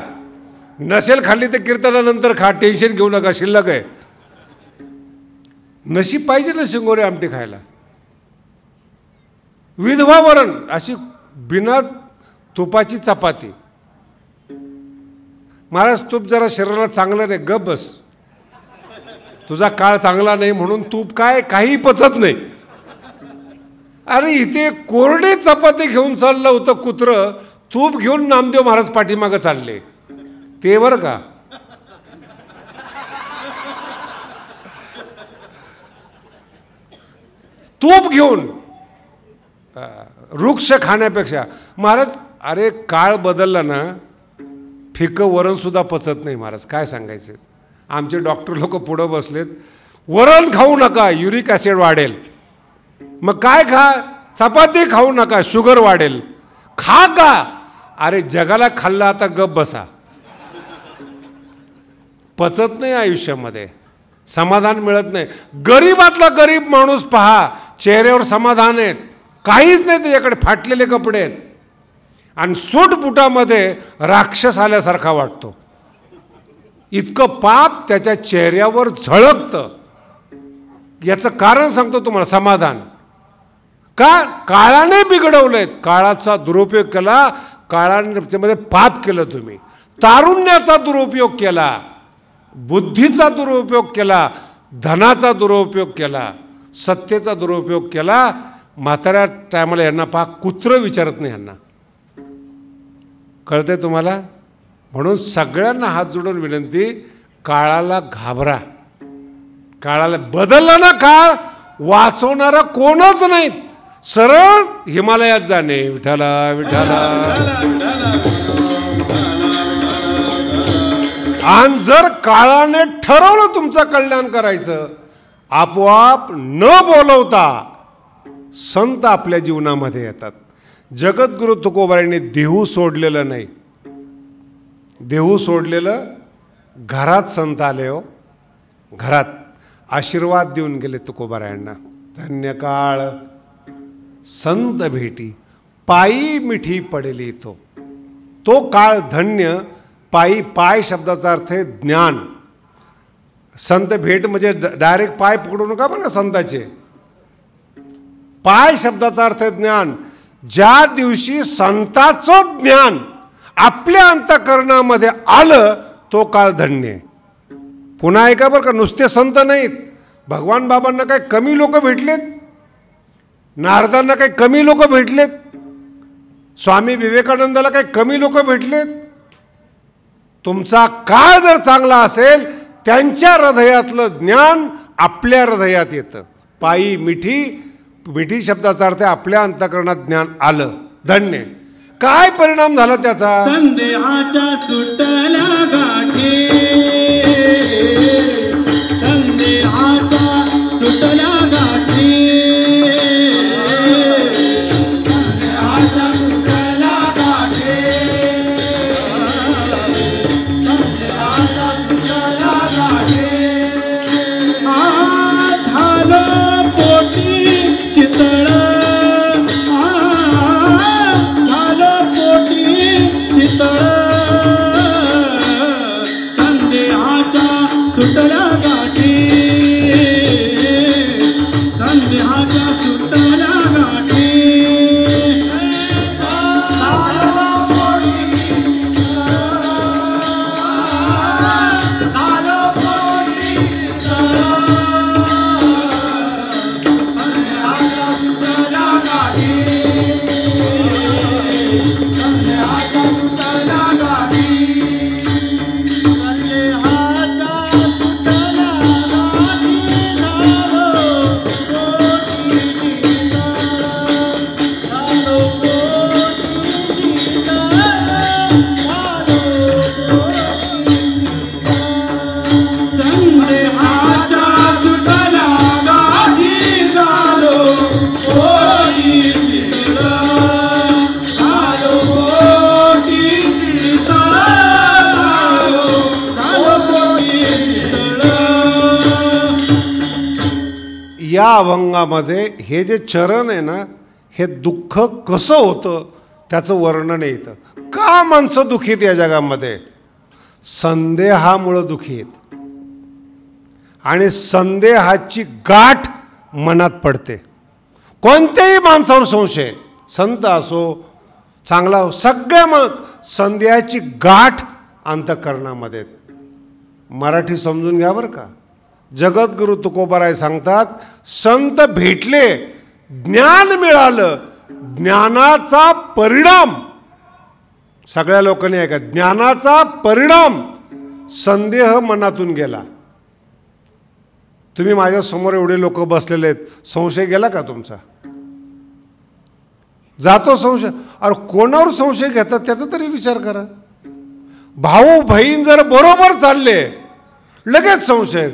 नसेल खाल्ली तर कीर्तनानंतर खा, टेन्शन घेऊ नका, शिल्लक आहे. नशीब पाहिजे ना शिंगोरी आमटी खायला. विधवा वरण, अशी बिना तुपाची चपाती. महाराज तूप जरा शरीराला चांगलं नाही, गप बस. तुझा काळ चांगला नाही म्हणून तूप काय काही पचत नाही. अरे इथे कोरडी चपाती घेऊन चाललं होतं कुत्रं, तूप घेऊन नामदेव महाराज पाठीमागं चालले, ते बरं का. तूप घेऊन वृक्ष खाण्यापेक्षा. महाराज अरे काळ बदलला ना, फिकं वरण सुद्धा पचत नाही महाराज, काय सांगायचं. आमचे डॉक्टर लोक पुढं बसलेत, वरण खाऊ नका युरिक ॲसिड वाढेल. मग काय खा, चपाती खाऊ नका शुगर वाढेल. खा का, अरे जगाला खाल्लं आता गप बसा. पचत नाही आयुष्यामध्ये, समाधान मिळत नाही. गरीबातला गरीब माणूस पहा, चेहऱ्यावर समाधान आहेत, काहीच नाही त्याच्याकडे, फाटलेले कपडे आहेत आणि सूटबुटामध्ये राक्षस आल्यासारखा वाटतो. इतकं पाप त्याच्या चेहऱ्यावर झळकतं. याचं कारण सांगतो तुम्हाला, समाधान. का, काळाने बिघडवलंय, काळाचा दुरुपयोग केला, काळाने त्याच्यामध्ये पाप केलं. तुम्ही तारुण्याचा दुरुपयोग केला, बुद्धीचा दुरुपयोग केला, धनाचा दुरुपयोग केला, सत्तेचा दुरुपयोग केला. म्हाताऱ्या टायमाला यांना पहा, कुत्रं विचारत नाही यांना. कळतंय तुम्हाला. म्हणून सगळ्यांना हात जोडून विनंती, काळाला घाबरा. काळाला बदलला ना काळ, वाचवणारा कोणच नाही. सरळ हिमालयात जाणे, विठाला विठाला. आणि जर काळाने ठरवलं तुमचं कल्याण करायचं, आपोआप न बोलवता संत आपल्या जीवनामध्ये येतात. जगद्गुरु तुकोबारायांनी देहू सोडलेलं नाही. देहू सोडलेलं, घरात संत आले हो, घरात आशीर्वाद देऊन गेले तुकोबारायांना. धन्य काळ संत भेटी, पायी मिठी पडेली तो. तो काळ धन्य. पायी, पाय शब्दाचा अर्थ आहे ज्ञान. संत भेट म्हणजे डायरेक्ट पाय पकडू नका बरं संताचे. पाय शब्दाचा अर्थ आहे ज्ञान. ज्या दिवशी संताचं ज्ञान आपल्या अंतःकरणामध्ये आलं, तो काळ धन्य आहे. पुन्हा ऐका बरं का, नुसते संत नाहीत. भगवान बाबांना काय कमी लोक भेटलेत, नारदांना काही कमी लोक भेटलेत, स्वामी विवेकानंदाला काही कमी लोक भेटलेत. तुमचा काळ जर चांगला असेल, त्यांच्या हृदयातलं ज्ञान आपल्या हृदयात येतं. पायी मिठी, मिठी शब्दाचा अर्थ आपल्या अंतःकरणात ज्ञान आलं, धन्य. काय परिणाम झाला त्याचा. संदेहाच्या सुटल्या गाठी, संदेहाच्या सुटल्या गाठी, संदेहाच्या सुटल्या गाठी, संदेहाच्या सुटल्या गाठी. झालं पोटी शीतळ, झालं पोटी शीतळ, संदेहाच्या सुटल्या गाठी, संदेहाच्या सुटल्या गाठी. या अभंगामध्ये हे जे चरण आहे ना, हे दुःख कसं होतं त्याचं वर्णन येतं. का माणसं दुःखी आहेत या जगामध्ये. संदेहामुळं दुःखी आहेत. आणि संदेहाची गाठ मनात पडते. कोणत्याही माणसावर संशय, संत असो चांगला हो, सगळ्या मग संदेहाची गाठ अंतःकरणामध्ये. मराठी समजून घ्या बरं का. जगद्गुरु तुकोबाराय सांगतात, संत भेटले ज्ञान मिळालं, ज्ञानाचा परिणाम, सगळ्या लोकांनी ऐका, ज्ञानाचा परिणाम संदेह मनातून गेला. तुम्ही माझ्या समोर एवढे लोक बसलेले आहेत, संशय गेला का तुमचा? जातो संशय. अरे कोणावर संशय घेतात त्याचा तरी विचार करा. भाऊ बहीण जर बरोबर चालले, लगेच संशय.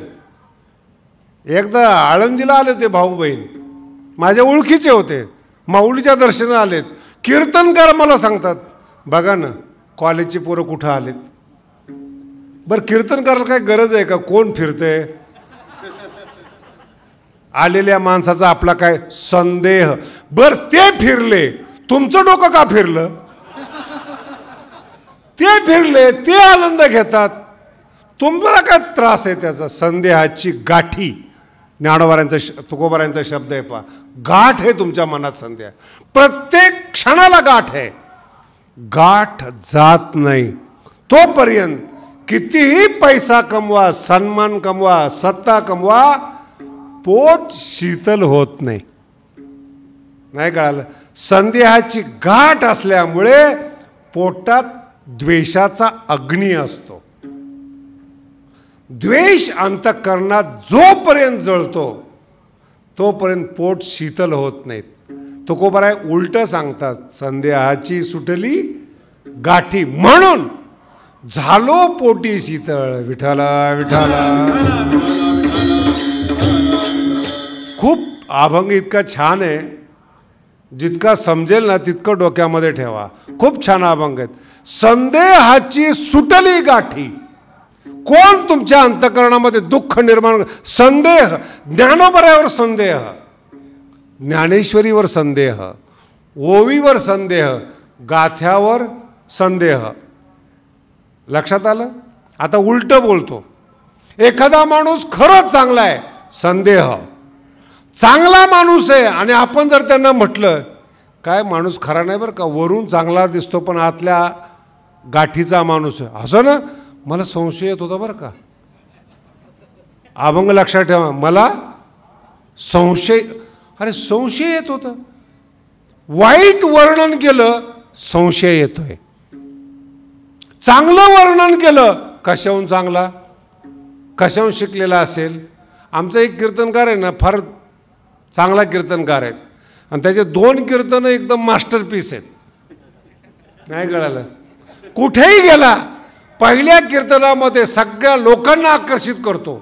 एकदा आळंदीला आले होते भाऊ बहीण, माझ्या ओळखीचे होते, माऊलीच्या दर्शनाला आलेत. कीर्तनकार मला सांगतात, बघा ना कॉलेजची पोरं कुठं आलेत. बरं कीर्तनकाराला काय गरज आहे का? कोण फिरते? आलेल्या माणसाचा आपला काय संदेह. बर ते फिरले, तुमचं डोकं का फिरलं? ते फिरले, ते आनंद घेतात, तुम्हाला काय त्रास आहे त्याचा? संदेहाची गाठी, ज्ञानोबारांचा तुकोबारांचा शब्द आहे पहा, गाठ आहे तुमच्या मनात संदेह. प्रत्येक क्षणाला गाठ आहे. गाठ जात नाही तोपर्यंत कितीही पैसा कमवा, सन्मान कमवा, सत्ता कमवा, पोट शीतल होत नाही. नाही कळालं? संदेहाची गाठ असल्यामुळे पोटात द्वेषाचा अग्नी असतो. द्वेष अंतःकरणात जोपर्यंत जळतो तोपर्यंत पोट शीतल होत नाहीत. तुकोबाराय उलट सांगतात, संदेहाची सुटली गाठी म्हणून झालो पोटी शीतळ. विठाला विठाला. खूप अभंग इतका छान आहे, जितका समजेल ना तितकं डोक्यामध्ये ठेवा. खूप छान अभंग आहेत. संदेहाची सुटली गाठी. कोण तुमच्या अंतःकरणामध्ये दुःख निर्माण? संदेह. ज्ञानोबरावर संदेह, ज्ञानेश्वरीवर संदेह, ओवीवर संदेह, गाथ्यावर संदेह. लक्षात आलं? आता उलट बोलतो. एखादा माणूस खरंच चांगला आहे, संदेह. चांगला माणूस आहे आणि आपण जर त्यांना म्हटलं, काय माणूस खरा नाही बरं का, वरून चांगला दिसतो पण आतल्या गाठीचा माणूस आहे, असं ना, मला संशय येत होता बरं का. अभंग लक्षात ठेवा, मला संशय. अरे संशय येत होता. वाईट वर्णन केलं, संशय येतोय. चांगलं वर्णन केलं, कशाहून चांगला, कशाहून शिकलेला असेल. आमचा एक कीर्तनकार आहे ना, फार चांगला कीर्तनकार आहेत आणि त्याचे 2 कीर्तनं एकदम मास्टरपीस आहेत. नाही कळालं? कुठेही गेला, पहिल्या कीर्तनामध्ये सगळ्या लोकांना आकर्षित करतो,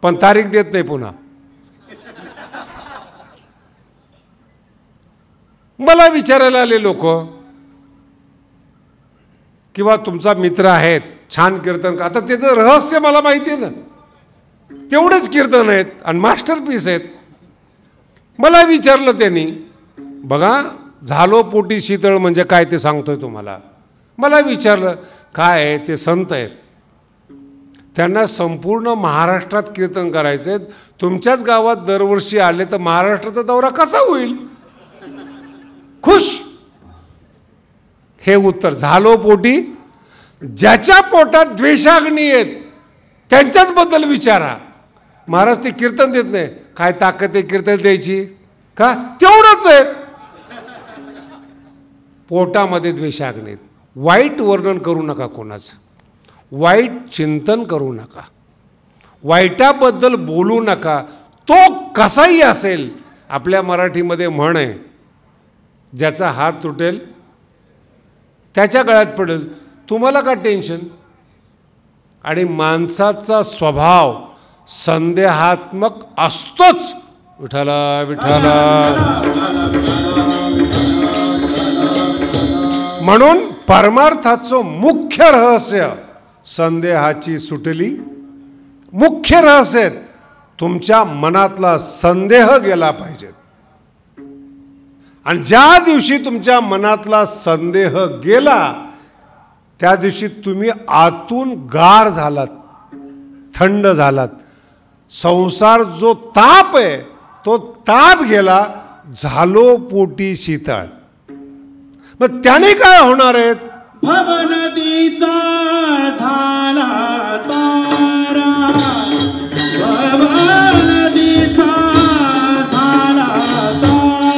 पण तारीख देत नाही पुन्हा. मला विचारायला आले लोक, किंवा तुमचा मित्र आहेत छान कीर्तन, आता त्याचं रहस्य मला माहिती आहे ना, तेवढेच कीर्तन आहेत आणि मास्टरपीस आहेत. मला विचारलं त्यांनी, बघा झालो पोटी शीतळ म्हणजे काय ते सांगतोय तुम्हाला. मला विचारलं काय आहे ते. संत आहेत, त्यांना संपूर्ण महाराष्ट्रात कीर्तन करायचे आहेत. तुमच्याच गावात दरवर्षी आले तर महाराष्ट्राचा दौरा कसा होईल? खुश. हे उत्तर. झालो पोटी, ज्याच्या पोटात द्वेषाग्नी आहेत त्यांच्याच बद्दल विचारा. महाराज ते कीर्तन देत नाही, काय ताकद आहे कीर्तन द्यायची का? तेवढंच आहे. पोटामध्ये द्वेषाग्नी आहेत. वाईट वर्णन करू नका कोणाचं, वाईट चिंतन करू नका, वाईटाबद्दल बोलू नका. तो कसाही असेल. आपल्या मराठीमध्ये म्हण आहे, ज्याचा हात तुटेल त्याच्या गळ्यात पडेल. तुम्हाला का टेन्शन? आणि माणसाचा स्वभाव संदेहात्मक असतोच. विठाला विठाला. म्हणून परमार्थाचं मुख्य रहस्य संदेहाची सुटली. मुख्य रहस्य तुमच्या मनातला संदेह गेला पाहिजे. आणि ज्या दिवशी तुमच्या मनातला संदेह गेला त्या दिवशी तुम्ही आतून गार झालात, थंड झालात. संसार जो ताप आहे तो ताप गेला. झालो पोटी शीतळ. मग त्याने काय होणार आहे? भवनदीचा झाला तारा, भवनदीचा झाला तारा.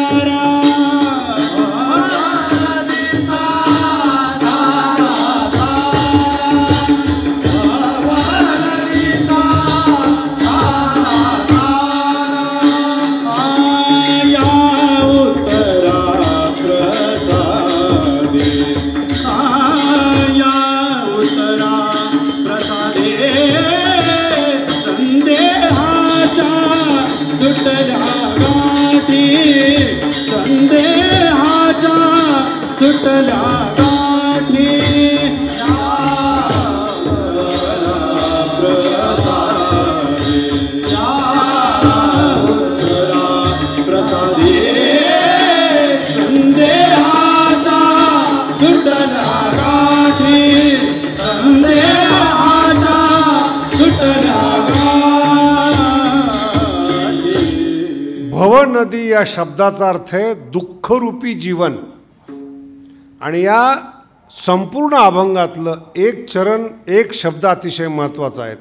भवनदी या शब्दाचा अर्थ आहे दुःखरूपी जीवन. आणि या संपूर्ण अभंगातलं एक चरण, एक शब्द अतिशय महत्त्वाचा आहे.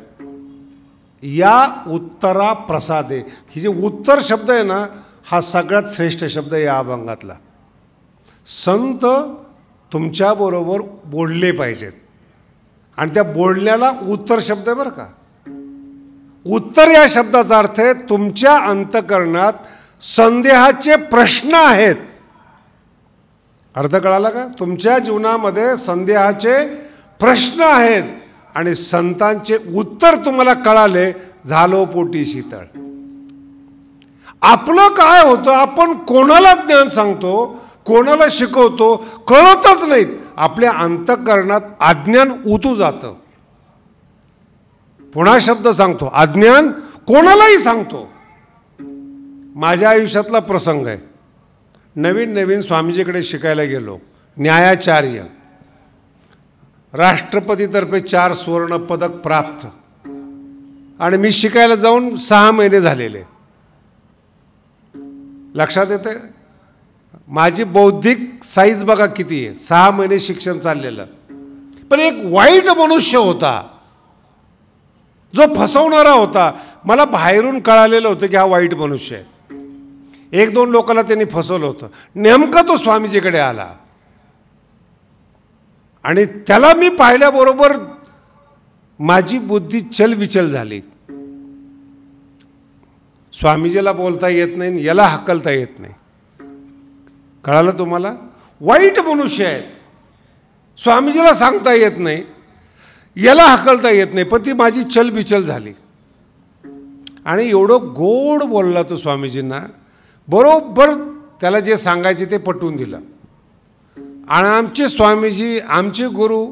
या उत्तरा प्रसादे, ही जे उत्तर शब्द आहे ना, हा सगळ्यात श्रेष्ठ शब्द आहे या अभंगातला. संत तुमच्याबरोबर बोलले पाहिजेत आणि त्या बोलण्याला उत्तर शब्द आहे बरं का. उत्तर या शब्दाचा अर्थ आहे तुमच्या अंतःकरणात संदेहाचे प्रश्न आहेत. अर्थ कळाला का? तुमच्या जीवनामध्ये संदेहाचे प्रश्न आहेत आणि संतांचे उत्तर तुम्हाला कळाले, झालो पोटी शीतळ. आपलं काय होतं, आपण कोणाला ज्ञान सांगतो, कोणाला शिकवतो कळतच नाहीत. आपल्या अंतःकरणात अज्ञान उतू जातं. पुन्हा शब्द सांगतो, अज्ञान कोणालाही सांगतो. माझ्या आयुष्यातला प्रसंग आहे. नवीन स्वामीजीकडे शिकायला गेलो, न्यायाचार्य, राष्ट्रपतीतर्फे 4 सुवर्ण पदक प्राप्त, आणि मी शिकायला जाऊन 6 महिने झालेले. लक्षात येते माझी बौद्धिक साईज बघा किती आहे. 6 महिने शिक्षण चाललेलं. पण एक वाईट मनुष्य होता जो फसवणारा होता. मला बाहेरून कळालेलं होतं की हा वाईट मनुष्य आहे. 1-2 लोकांना त्यांनी फसवलं होतं. नेमका तो स्वामीजीकडे आला आणि त्याला मी पाहिल्याबरोबर माझी बुद्धी चलविचल झाली. स्वामीजीला बोलता येत नाही, याला हकलता येत नाही. कळालं तुम्हाला? वाईट मनुष्य आहे. स्वामीजीला सांगता येत नाही, याला हकलता येत नाही, पण ती माझी चलबिचल झाली. आणि एवढं गोड बोलला तो स्वामीजींना, बरोबर त्याला जे सांगायचे ते पटवून दिलं. आणि आमचे स्वामीजी, आमचे गुरु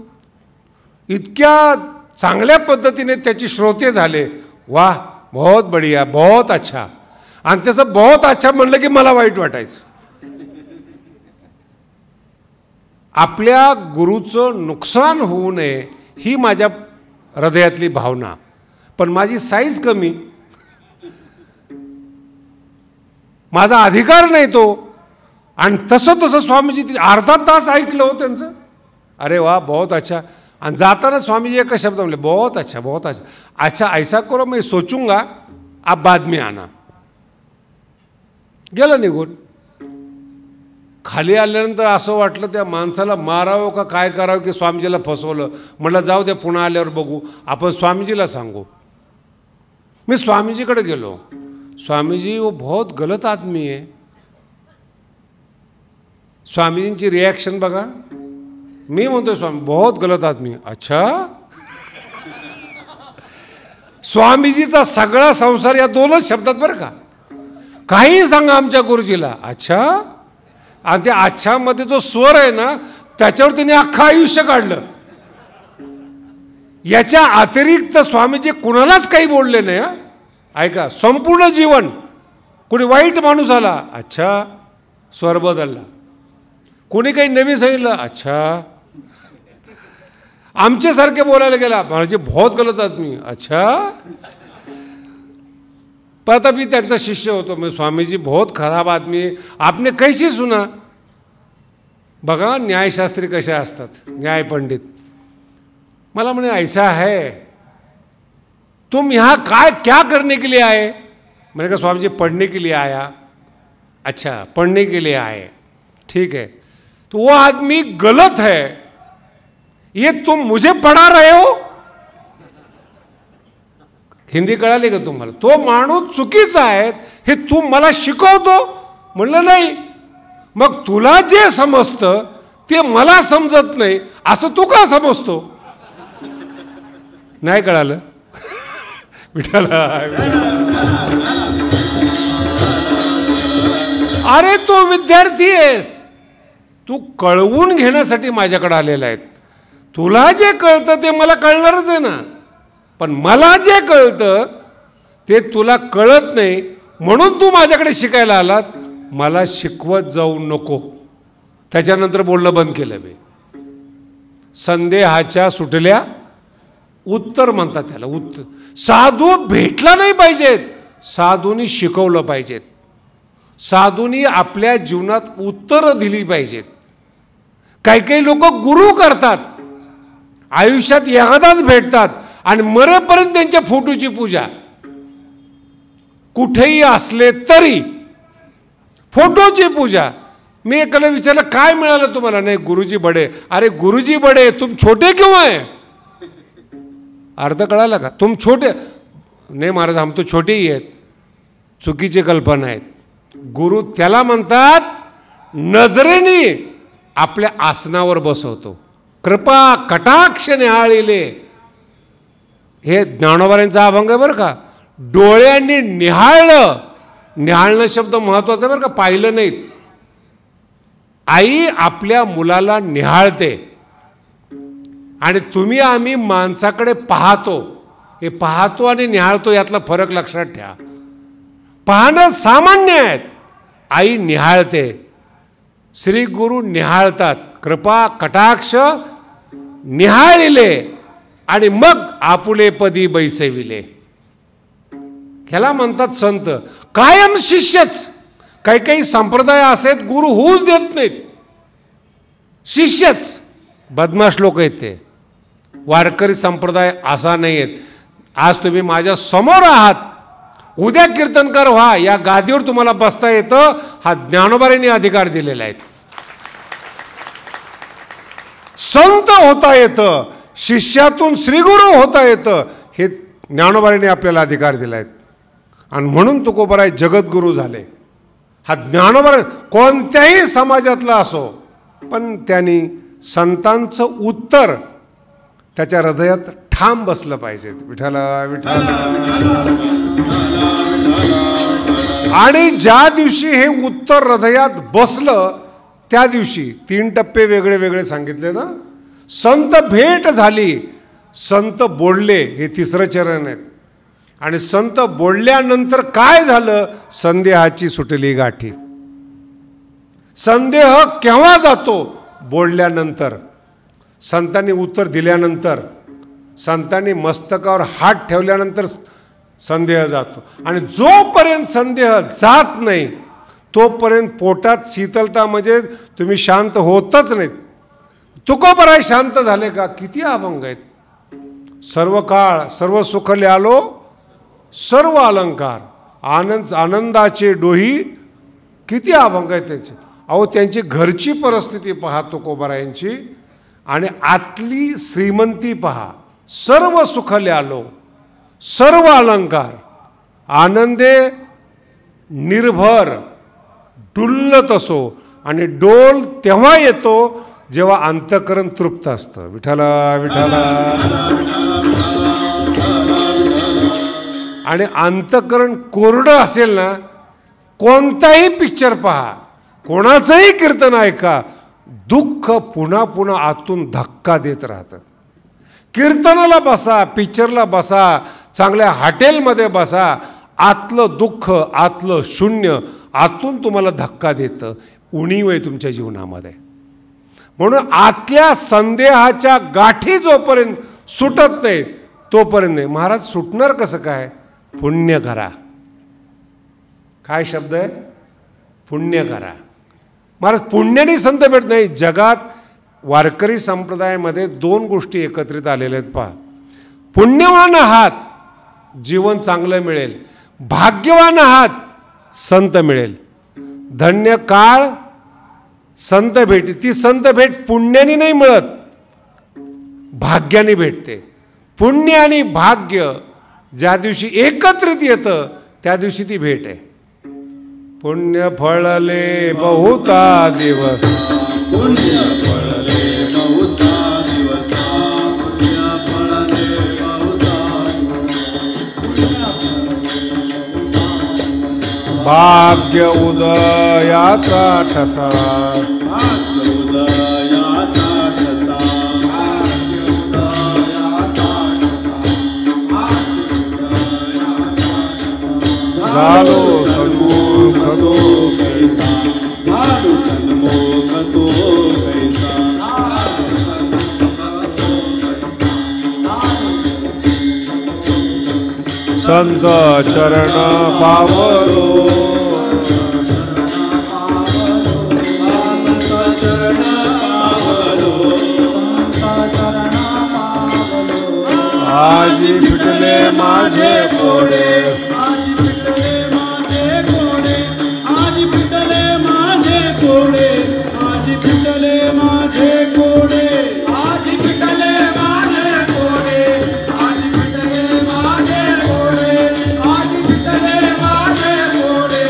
इतक्या चांगल्या पद्धतीने त्याची श्रोते झाले. वाह, बहुत बढिया, बहुत अच्छा. आणि त्याचं बहुत अच्छा म्हणलं की मला वाईट वाटायचं. आपल्या गुरुचं नुकसान होऊ नये ही माझ्या हृदयातली भावना. पण माझी साईज कमी, माझा अधिकार नाही तो. आणि तसं स्वामीजी अर्धा तास ऐकलं हो त्यांचं. अरे वा, बहुत अच्छा. आणि जाताना स्वामीजी एका शब्द म्हणले, बहुत अच्छा, बहुत अच्छा. अच्छा ऐसा करो, मैं सोचूंगा, आप बाद में आना. गेलं निघून. खाली आल्यानंतर असं वाटलं त्या माणसाला मारावं का काय करावं की स्वामीजीला फसवलं. म्हटलं जाऊ द्या, पुन्हा आल्यावर बघू, आपण स्वामीजीला सांगू. मी स्वामीजीकडे गेलो. स्वामीजी वो बहुत गलत आदमी है. स्वामीजींची रिॲक्शन बघा. मी म्हणतोय स्वामी बहुत गलत आदमी. अच्छा. स्वामीजीचा सगळा संसार या 2च शब्दात बरं का. काही सांगा आमच्या गुरुजीला. अच्छा. आणि त्या अच्छामध्ये जो स्वर आहे ना, त्याच्यावर त्यांनी अख्खं आयुष्य काढलं. याच्या अतिरिक्त स्वामीजी कुणालाच काही बोलले नाही. ऐका, संपूर्ण जीवन. कोणी वाईट माणूस आला, अच्छा, स्वर बदलला. कोणी काही नवीन सांगितलं, अच्छा. आमच्यासारखे बोलायला गेला, म्हणजे बहुत गलत आदमी. अच्छा. पता भी त्यांचा शिष्य होतो. मैं स्वामीजी बहुत खराब आदमी है, आपने कैसी सुना. बघा न्यायशास्त्री कसे असतात, न्याय पंडित. मला म्हणे ऐसा है, तुम यहाँ क्या करने के लिए आए. मैंने कहा स्वामी जी पढ़ने के लिए आया. अच्छा, पढ़ने के लिए आए, ठीक है. तो वो आदमी गलत है, ये तुम मुझे पढ़ा रहे हो. हिंदी कळाली का तुम्हाला? तो माणूस चुकीचा आहे हे तू मला शिकवतो. म्हणलं नाही. मग तुला जे समजतं ते मला समजत नाही असं तू का समजतो. नाही कळालं. विठाला. अरे तू विद्यार्थी आहेस, तू कळवून घेण्यासाठी माझ्याकडे आलेला आहे. तुला जे कळतं ते मला कळणारच आहे ना. पण मला जे कळतं ते तुला कळत नाही म्हणून तू माझ्याकडे शिकायला आलात. मला शिकवत जाऊ नको. त्याच्यानंतर बोलणं बंद केलं मी. संदेहाच्या सुटल्या उत्तर म्हणतात त्याला. उत्तर. साधू भेटला नाही पाहिजेत, साधूंनी शिकवलं पाहिजेत. साधूंनी आपल्या जीवनात उत्तरं दिली पाहिजेत. काही काही लोक गुरु करतात, आयुष्यात एकदाच भेटतात आणि मरेपर्यंत त्यांच्या फोटोची पूजा. कुठेही असले तरी फोटोची पूजा. मी एकाला विचारलं, काय मिळालं तुम्हाला? नाही, गुरुजी बडे. अरे गुरुजी बडे, तुम छोटे क्यों आहे? अर्थ कळाला का? तुम छोटे नाही महाराज, हम तो छोटेही आहेत. चुकीची कल्पना आहेत. गुरु त्याला म्हणतात नजरेने आपल्या आसनावर बसवतो. कृपा कटाक्ष निहाळिले, हे ज्ञानोबांचा अभंग आहे बरं का. डोळ्यांनी निहाळलं. निहाळणं शब्द महत्वाचा बरं का, पाहिलं नाहीत. आई आपल्या मुलाला निहाळते आणि तुम्ही आम्ही माणसाकडे पाहतो. हे पाहतो आणि निहाळतो यातला फरक लक्षात ठेवा. पाहणं सामान्य आहे, आई निहाळते. श्री गुरु निहाळतात. कृपा कटाक्ष निहाळिले आणि मग आपुले पदी बैसविले. ह्याला म्हणतात संत. कायम शिष्यच. काही काही संप्रदाय असे आहेत गुरु होऊच देत नाहीत. शिष्यच बदमाश लोक आहेत ते. वारकरी संप्रदाय असा नाही आहेत. आज तुम्ही माझ्या समोर आहात, उद्या कीर्तनकार व्हा, या गादीवर तुम्हाला बसता येतं. हा ज्ञानोबांनी अधिकार दिलेला आहे. संत होता येतं, शिष्यातून श्रीगुरु होता येतं, हे ज्ञानोबांनी आपल्याला अधिकार दिला आहे. आणि म्हणून तुकोबराय जगद्गुरु झाले. हा ज्ञानोबा कोणत्याही समाजातला असो, पण त्यांनी संतांचं उत्तर त्याच्या हृदयात ठाम बसलं पाहिजे. विठ्ठला विठ्ठला. आणि ज्या दिवशी हे उत्तर हृदयात बसलं त्या दिवशी 3 टप्पे वेगळे वेगळे सांगितले ना. संत भेट झाली, संत बोलले, हे 3रं चरण आहे. आणि संत बोलल्यानंतर काय झालं? संदेहाची सुटली गाठी. संदेह केव्हा जातो? बोलल्यानंतर. संतांनी उत्तर दिल्यानंतर, संतांनी मस्तकावर हात ठेवल्यानंतर संदेह जातो. आणि जोपर्यंत संदेह जात नाही तोपर्यंत पोटात शीतलता, म्हणजे तुम्ही शांत होतच नाहीत. तुकोबराय शांत झाले का? किती अभंग आहेत. सर्व काळ सर्व सुख ल्यालो सर्व अलंकार, आनंदाचे डोही, किती अभंग आहेत त्यांचे. अहो त्यांची घरची परिस्थिती पहा तुकोबरायांची, आणि आतली श्रीमंती पहा. सर्व सुख ल्यालो सर्व अलंकार, आनंदे निर्भर डुल्लत असो. आणि डोल तेव्हा येतो जेव्हा अंतःकरण तृप्त असतं. विठ्ठला विठ्ठला. आणि अंतःकरण कोरडं असेल ना, कोणताही पिक्चर पहा, कोणाचंही कीर्तन ऐका, दुःख पुन्हा पुन्हा आतून धक्का देत राहतं. कीर्तनाला बसा, पिक्चरला बसा, चांगल्या हॉटेलमध्ये बसा, आतलं दुःख, आतलं शून्य आतून तुम्हाला धक्का देतं. उणीव आहे तुमच्या जीवनामध्ये. म्हणून आतल्या संदेहाच्या गाठी जोपर्यंत सुटत नाही तोपर्यंत नाही. महाराज सुटणार कसं काय? पुण्य करा. काय शब्द आहे? पुण्य करा. महाराज पुण्याने संत भेट नाही. जगात वारकरी संप्रदायामध्ये 2 गोष्टी एकत्रित आलेल्या आहेत पहा. पुण्यवान आहात, जीवन चांगलं मिळेल. भाग्यवान आहात, संत मिळेल. धन्य काळ संत भेटी. ती संत भेट पुण्याने नाही मिळत, भाग्याने भेटते. पुण्य आणि भाग्य ज्या दिवशी एकत्रित येतं त्या दिवशी ती भेट आहे. पुण्य फळले बहुता दिवस, पुण्य फळले बहुता दिवस, पुण्य फळले बहुता, भाग्य उदयाचा ठसा, भाग्य उदयाचा ठसा, झालो सन्मुख तो कैसा, झालो सन्मुख तो कैसा, संत चरण पावलो, आजी फिटले माझे कोडे आजी पिटले माझे कोडे आजी पिटले माझे कोडे आजी पिटले माझे कोडे आजी पिटले माझे कोडे आजी पिटले माझे कोडे आजी पिटले माझे कोडे आजी पिटले माझे कोडे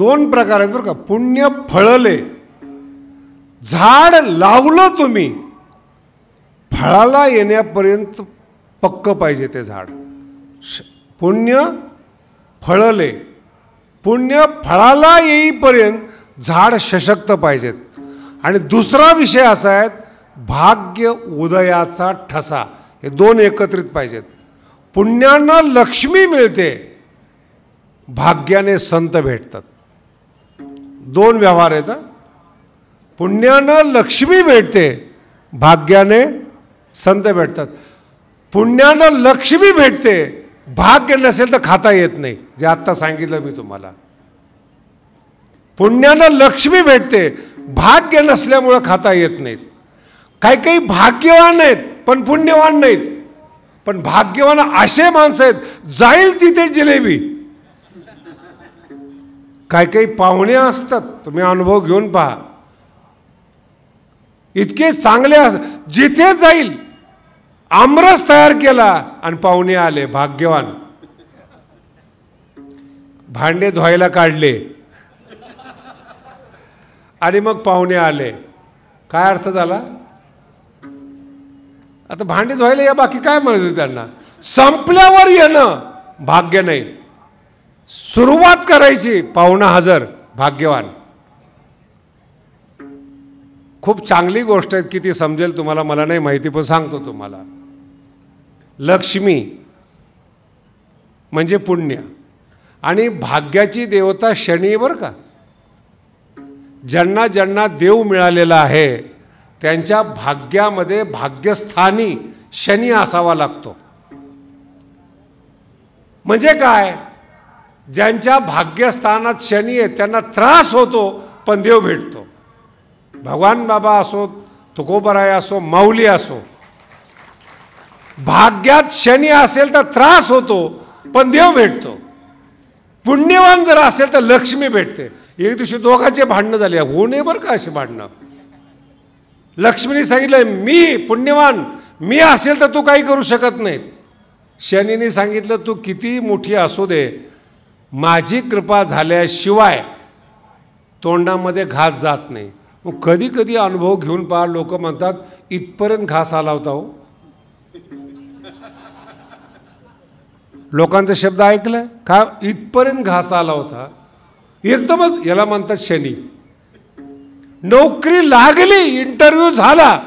दोन प्रकार आहेत बरं का. पुण्य फळले, झाड लावलं तुम्ही, फळाला येण्यापर्यंत पक्क पाहिजे ते झाड. पुण्य फळले, पुण्य फळाला येईपर्यंत झाड सशक्त पाहिजेत. आणि दुसरा विषय असा आहे भाग्य उदयाचा ठसा, हे दोन एकत्रित पाहिजेत. पुण्यानं लक्ष्मी मिळते, भाग्याने संत भेटतात. दोन व्यवहार आहेत. पुण्यानं लक्ष्मी भेटते, भाग्याने संत भेटतात. पुण्यानं लक्ष्मी भेटते, भाग्य नसेल तर खाता येत नाही, जे आत्ता सांगितलं मी तुम्हाला. पुण्यानं लक्ष्मी भेटते, भाग्य नसल्यामुळं खाता येत नाहीत. काही काही भाग्यवान आहेत पण पुण्यवान नाहीत. पण भाग्यवान असे माणसं आहेत, जाईल तिथे जिलेबी. काही काही पाहुणे असतात, तुम्ही अनुभव घेऊन पहा, इतके चांगले जिथे जाईल आमरस तयार केला आणि पाहुणे आले, भाग्यवान. भांडे धुवायला काढले आणि मग पाहुणे आले, काय अर्थ झाला? आता भांडे धुवायला या, बाकी काय म्हणत त्यांना? संपल्यावर येणं भाग्य नाही, सुरुवात करायची, पाहुणा हजर, भाग्यवान. खूप चांगली गोष्ट आहे, किती समजेल तुम्हाला मला नाही माहिती, पण सांगतो तुम्हाला. लक्ष्मी म्हणजे पुण्य आणि भाग्याची देवता शनी, बरं का. ज्यांना ज्यांना देव मिळालेला आहे त्यांच्या भाग्यामध्ये भाग्यस्थानी शनी असावा लागतो. म्हणजे काय? ज्यांच्या भाग्यस्थानात शनी आहे त्यांना त्रास होतो पण देव भेटतो. भगवान बाबा असो, तुकोबराय असो, माऊली असो, भाग्यात शनी असेल तर त्रास होतो पण देव भेटतो. पुण्यवान जर असेल तर लक्ष्मी भेटते. एक दिवशी दोघांचे भांडणं झाले, होऊ नये बरं का असे भांडणं. लक्ष्मीने सांगितलं मी पुण्यवान, मी असेल तर तू काही करू शकत नाही. शनीने सांगितलं तू किती मोठी असू दे, माझी कृपा झाल्याशिवाय तोंडामध्ये घास जात नाही. मग कधी कधी अनुभव घेऊन पहा, लोक म्हणतात इथपर्यंत घास आला होता. हो, लोकांचा शब्द ऐकलाय का? इथपर्यंत घास आला होता, एकदमच. याला म्हणतात शनी. नोकरी लागली, इंटरव्ह्यू झाला,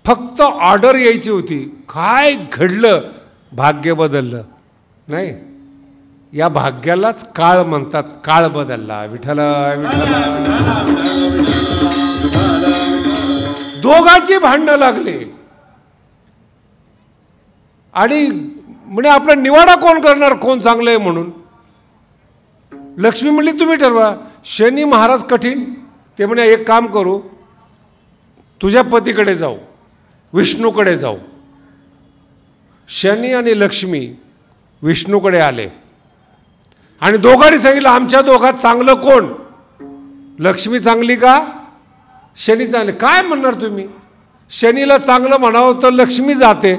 फक्त ऑर्डर यायची होती, काय घडलं? भाग्य बदललं नाही. या भाग्यालाच काळ म्हणतात. काळ बदलला. विठ्ठला विठ्ठला. दोघांची भांडणं लागली आणि म्हणजे आपला निवाडा कोण करणार, कोण चांगलं आहे म्हणून. लक्ष्मी म्हणली तुम्ही ठरवा. शनी महाराज कठीण, ते म्हणे एक काम करू, तुझ्या पतीकडे जाऊ, विष्णूकडे जाऊ. शनी आणि लक्ष्मी विष्णूकडे आले आणि दोघांनी सांगितलं आमच्या दोघात चांगलं कोण? लक्ष्मी चांगली का शनी चांगले? काय म्हणणार तुम्ही? शनीला चांगलं म्हणावं तर लक्ष्मी जाते,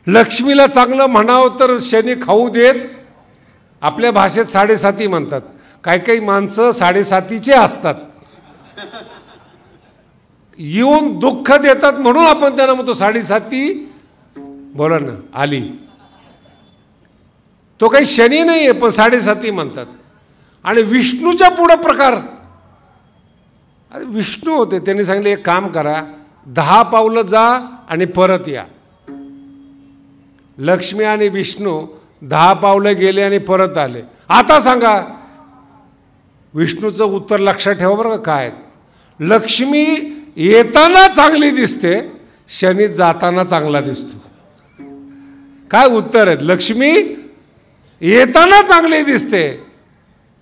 लक्ष्मीला चांगलं म्हणावं तर शनी खाऊ देत. आपल्या भाषेत 7.5 म्हणतात. काही काही माणसं 7.5चे असतात, येऊन दुःख देतात म्हणून आपण त्यांना म्हणतो 7.5. बोला ना, आली. तो काही शनी नाही आहे, पण 7.5 म्हणतात. आणि विष्णूच्या पुढं प्रकार, अरे विष्णू होते, त्यांनी सांगितले एक काम करा, 10 पावलं जा आणि परत या. लक्ष्मी आणि विष्णू 10 पावलं गेले आणि परत आले. आता सांगा विष्णूचं उत्तर लक्षात ठेवा बरं का काय. लक्ष्मी येताना चांगली दिसते, शनी जाताना चांगला दिसतो. काय उत्तर आहेत? लक्ष्मी येताना चांगली दिसते,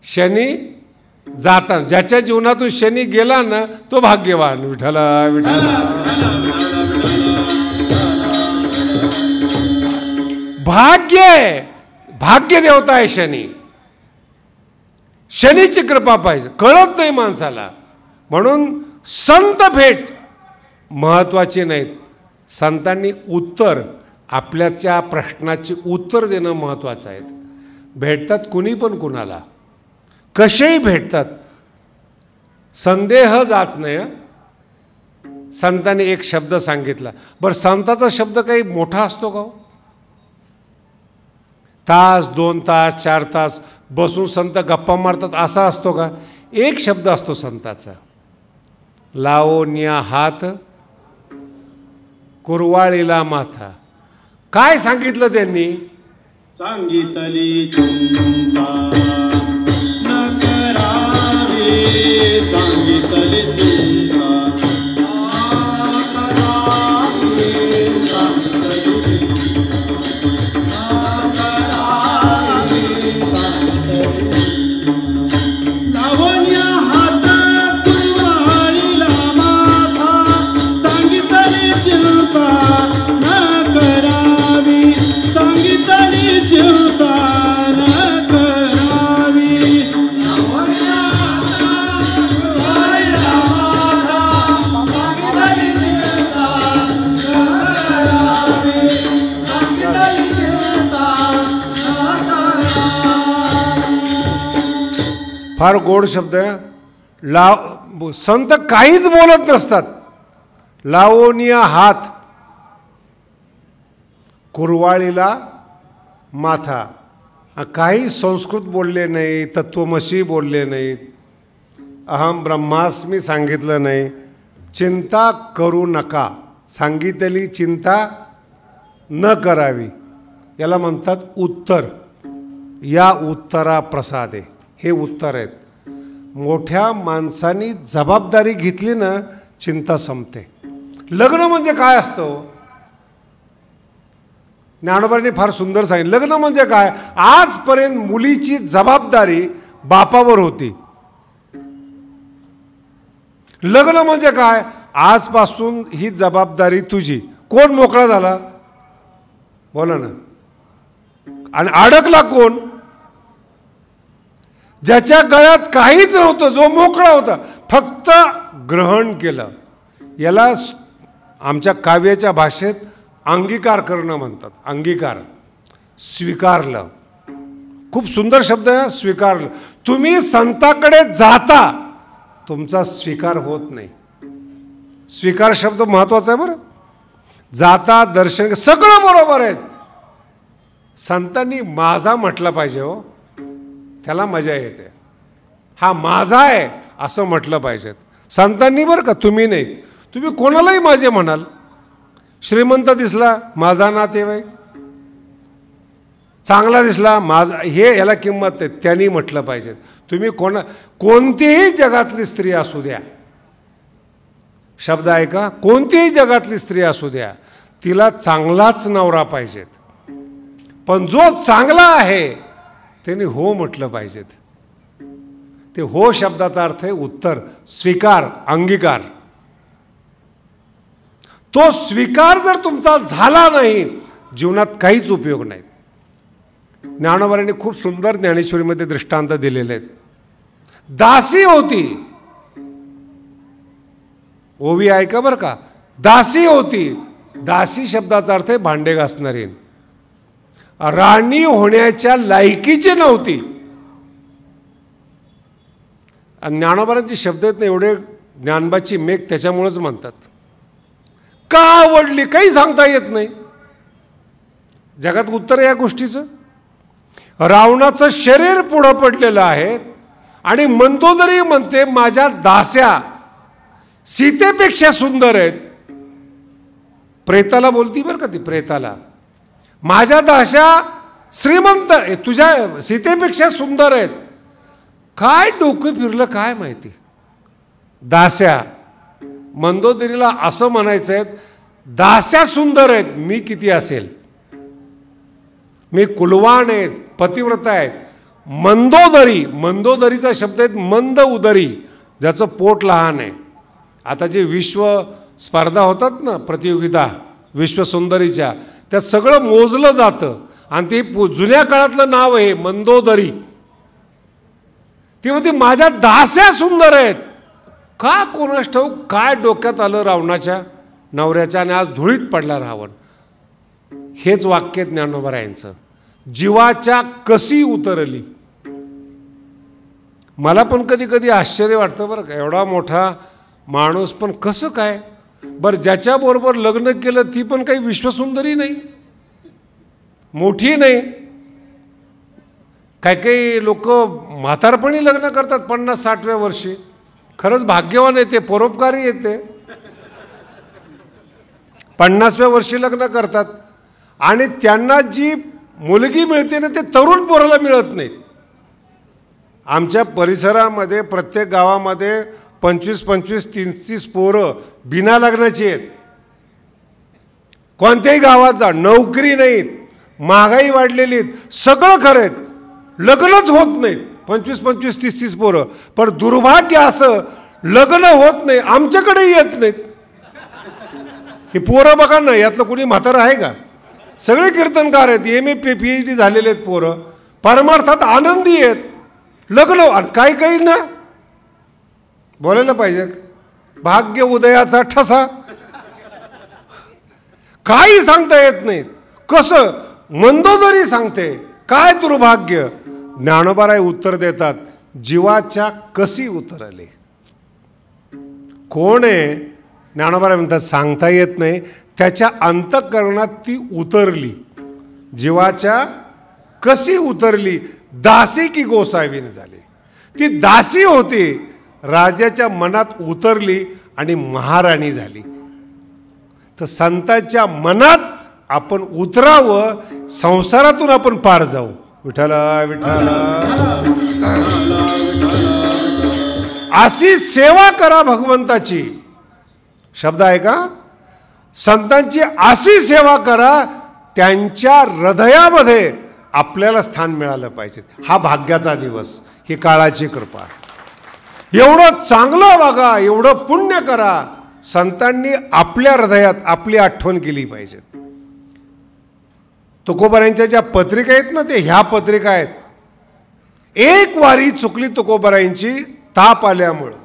शनी जाताना. ज्याच्या जीवनातून शनी गेला ना तो भाग्यवान. विठ्ठला विठ्ठला. भाग्य देवता आहे शनी. शनीची कृपा पाहिजे, कळत नाही माणसाला. म्हणून संत भेट महत्वाची नाहीत. संतांनी उत्तर, आपल्याच्या प्रश्नाची उत्तर देणं महत्वाचं आहे. भेटतात कुणी पण कुणाला, कसेही भेटतात, संदेह जात नाही. संतांनी एक शब्द सांगितला. बरं, संताचा शब्द काही मोठा असतो का? तास 2 तास 4 तास बसून संत गप्पा मारतात असा असतो का? एक शब्द असतो संताचा, लावण्या हात कुरवाळीला माथा. काय सांगितलं त्यांनी? सांगितली चिंता न करावी, सांगितली चिंता फार गोड शब्द आहे. संत काहीच बोलत नसतात. लावणीया हात कुरवाळीला माथा. काही संस्कृत बोलले नाही, तत्वमसी बोलले नाहीत, अहम ब्रह्मास्मी सांगितलं नाही, चिंता करू नका सांगितली चिंता न करावी. याला म्हणतात उत्तर. या उत्तरा प्रसादे, हे उत्तर आहेत. मोठ्या माणसांनी जबाबदारी घेतली ना, चिंता संपते. लग्न म्हणजे काय असतं? ज्ञानोबांनी फार सुंदर सांगितलं. लग्न म्हणजे काय? आजपर्यंत मुलीची जबाबदारी बापावर होती. लग्न म्हणजे काय? आजपासून ही जबाबदारी तुझी. कोण मोकळा झाला? बोला ना. आणि अडकला कोण? ज्याच्या गळ्यात काहीच नव्हतं, जो मोकळा होता, फक्त ग्रहण केलं. याला आमच्या काव्याच्या भाषेत अंगीकार करणं म्हणतात. अंगीकार, स्वीकारलं. खूप सुंदर शब्द आहे, स्वीकारलं. तुम्ही संताकडे जाता, तुमचा स्वीकार होत नाही. स्वीकार शब्द महत्वाचा आहे बरं. जाता, दर्शन, सगळं बरोबर आहेत. संतांनी माझा म्हटलं पाहिजे हो, त्याला मजा येते. हा माझा आहे असं म्हटलं पाहिजे संतांनी बरं का, तुम्ही नाही. तुम्ही कोणालाही माझे म्हणाल. श्रीमंत दिसला माझा नातेवाईक, चांगला दिसला माझा, हे याला किंमत आहे, त्यांनी म्हटलं पाहिजे. तुम्ही कोणतीही जगातली स्त्री असू द्या, शब्द आहे का, कोणतीही जगातली स्त्री असू द्या, तिला चांगलाच नवरा पाहिजेत. पण जो चांगला आहे त्यांनी हो म्हटलं पाहिजेत. ते हो शब्दाचा अर्थ आहे उत्तर, स्वीकार, अंगीकार. तो स्वीकार जर तुमचा झाला नाही, जीवनात काहीच उपयोग नाही. ज्ञानोबांनी खूप सुंदर ज्ञानेश्वरीमध्ये दृष्टांत दिलेले आहेत. दासी होती, ओवी ऐका बरं का, दासी होती. दासी शब्दाचा अर्थ आहे भांडे घासणारी. राणी होण्याच्या लायकीची नव्हती. ज्ञानोबांचे शब्द आहेत ना एवढे, ज्ञानबाची मेघ त्याच्यामुळेच म्हणतात. का आवडली काही सांगता येत नाही. जगात उत्तर या गोष्टीचं. रावणाचं शरीर पुढं पडलेलं आहे आणि मंदोदरी म्हणते माझ्या दास्या सीतेपेक्षा सुंदर आहेत. प्रेताला बोलती बरं का ती, प्रेताला माझ्या दास्या श्रीमंत तुझ्या सीतेपेक्षा सुंदर आहेत. काय डोकं फिरलं काय माहिती. दास्या मंदोदरीला असं म्हणायचं आहे, दास्या सुंदर आहेत, मी किती असेल, मी कुलवान आहेत, पतिव्रता आहेत. मंदोदरी, मंदोदरीचा शब्द आहे मंद उदरी, ज्याचं पोट लहान आहे. आता जे विश्व स्पर्धा होतात ना, प्रतियोगिता विश्व सुंदरीच्या, त्यात सगळं मोजलं जातं आणि ते जुन्या काळातलं नाव आहे मंदोदरी. ती म्हणते माझ्या दास्या सुंदर आहेत. का कोणास ठाऊक काय डोक्यात आलं रावणाच्या नवऱ्याच्या आणि आज धुळीत पडला रावण. हेच वाक्य ज्ञानोबरायांचं, जीवाच्या कशी उतरली. मला पण कधी कधी आश्चर्य वाटतं बरं का, एवढा मोठा माणूस पण कसं काय बरं, ज्याच्याबरोबर लग्न केलं ती पण काही विश्वसुंदरी नाही, मोठी नाही. काही काही लोक म्हातारपणी लग्न करतात 50-60व्या वर्षी. खरंच भाग्यवान आहे ते, परोपकारी येते. 50व्या वर्षी लग्न करतात आणि त्यांना जी मुलगी मिळते ना ते तरुण पोराला मिळत नाही. आमच्या परिसरामध्ये प्रत्येक गावामध्ये 25-25, 30-30 पोरं बिना लग्नाची आहेत. कोणत्याही गावात जा, नोकरी नाहीत, महागाई वाढलेली आहेत, सगळं खरं आहेत, लग्नच होत नाहीत. 25-25, 30-30 पोरं. पण दुर्भाग्य असं लग्न होत नाही, आमच्याकडे येत नाहीत. हे पोरं बघा ना, यातलं कोणी म्हातारं आहे का? सगळे कीर्तनकार आहेत, MA PhD झालेले आहेत पोरं, परमार्थात आनंदी आहेत. लग्न आणि काही ना बोलायला पाहिजे, भाग्य उदयाचा ठसा, काही सांगता येत नाहीत. कसं मंदोदरी सांगते, काय दुर्भाग्य. ज्ञानोबाराय उत्तर देतात, जीवाच्या कशी उतरले. कोण आहे? ज्ञानोबाराय म्हणतात सांगता येत नाही, त्याच्या अंतःकरणात ती उतरली. जीवाच्या कशी उतरली, दासी की गोसावीने झाली. ती दासी होती, राजाच्या मनात उतरली आणि महाराणी झाली. तर संतांच्या मनात आपण उतरावं, संसारातून आपण पार जाऊ. विठ्ठला विठ्ठला, अशी सेवा करा भगवंताची. शब्द आहे का? संतांची अशी सेवा करा, त्यांच्या हृदयामध्ये आपल्याला स्थान मिळालं पाहिजे. हा भाग्याचा दिवस, ही काळाची कृपा. एवढं चांगलं वागा, एवढं पुण्य करा, संतांनी आपल्या हृदयात आपली आठवण केली पाहिजे. तुकोबारायांच्या ज्या पत्रिका आहेत ना, ते ह्या पत्रिका आहेत. एक वारी चुकली तुकोबारायांची ताप आल्यामुळं,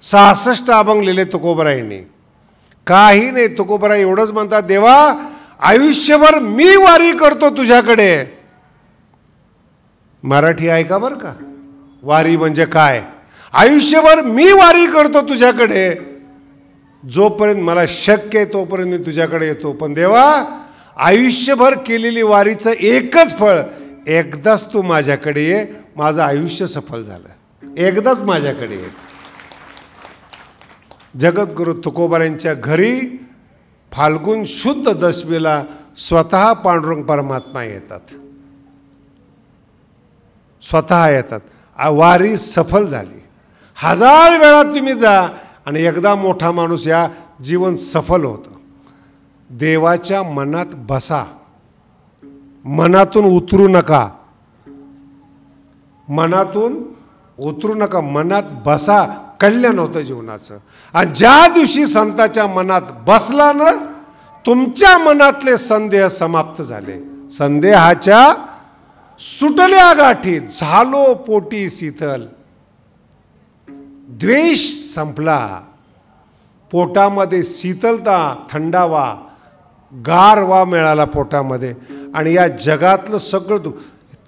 66 अभंग लिहिले तुकोबारायांनी. काही नाही, तुकोबाराय एवढंच म्हणतात, देवा आयुष्यभर मी वारी करतो तुझ्याकडे. मराठी आहे का बरं का? वारी म्हणजे काय? आयुष्यभर मी वारी करतो तुझ्याकडे, जोपर्यंत मला शक्य आहे तोपर्यंत मी तुझ्याकडे येतो. पण देवा आयुष्यभर केलेली वारीचं एकच फळ, एकदाच तू माझ्याकडे ये, माझं आयुष्य सफल झालं, एकदाच माझ्याकडे ये. जगद्गुरु तुकोबारायांच्या घरी फाल्गुन शुद्ध दशमीला स्वतः पांडुरंग परमात्मा येतात, स्वतः येतात. वारी सफल झाली. 1000 वेळा तुम्ही जा आणि एकदा मोठा माणूस या, जीवन सफल होतं. देवाच्या मनात बसा, मनातून उतरू नका, मनातून उतरू नका, मनात बसा, कल्याण होतं जीवनाचं. आणि ज्या दिवशी संताच्या मनात बसला ना, तुमच्या मनातले संदेह समाप्त झाले. संदेहाच्या सुटल्या गाठी, झालो पोटी शीतल. द्वेष संपला, पोटामध्ये शीतलता, थंडावा, गारवा मिळाला पोटामध्ये. आणि या जगातलं सगळं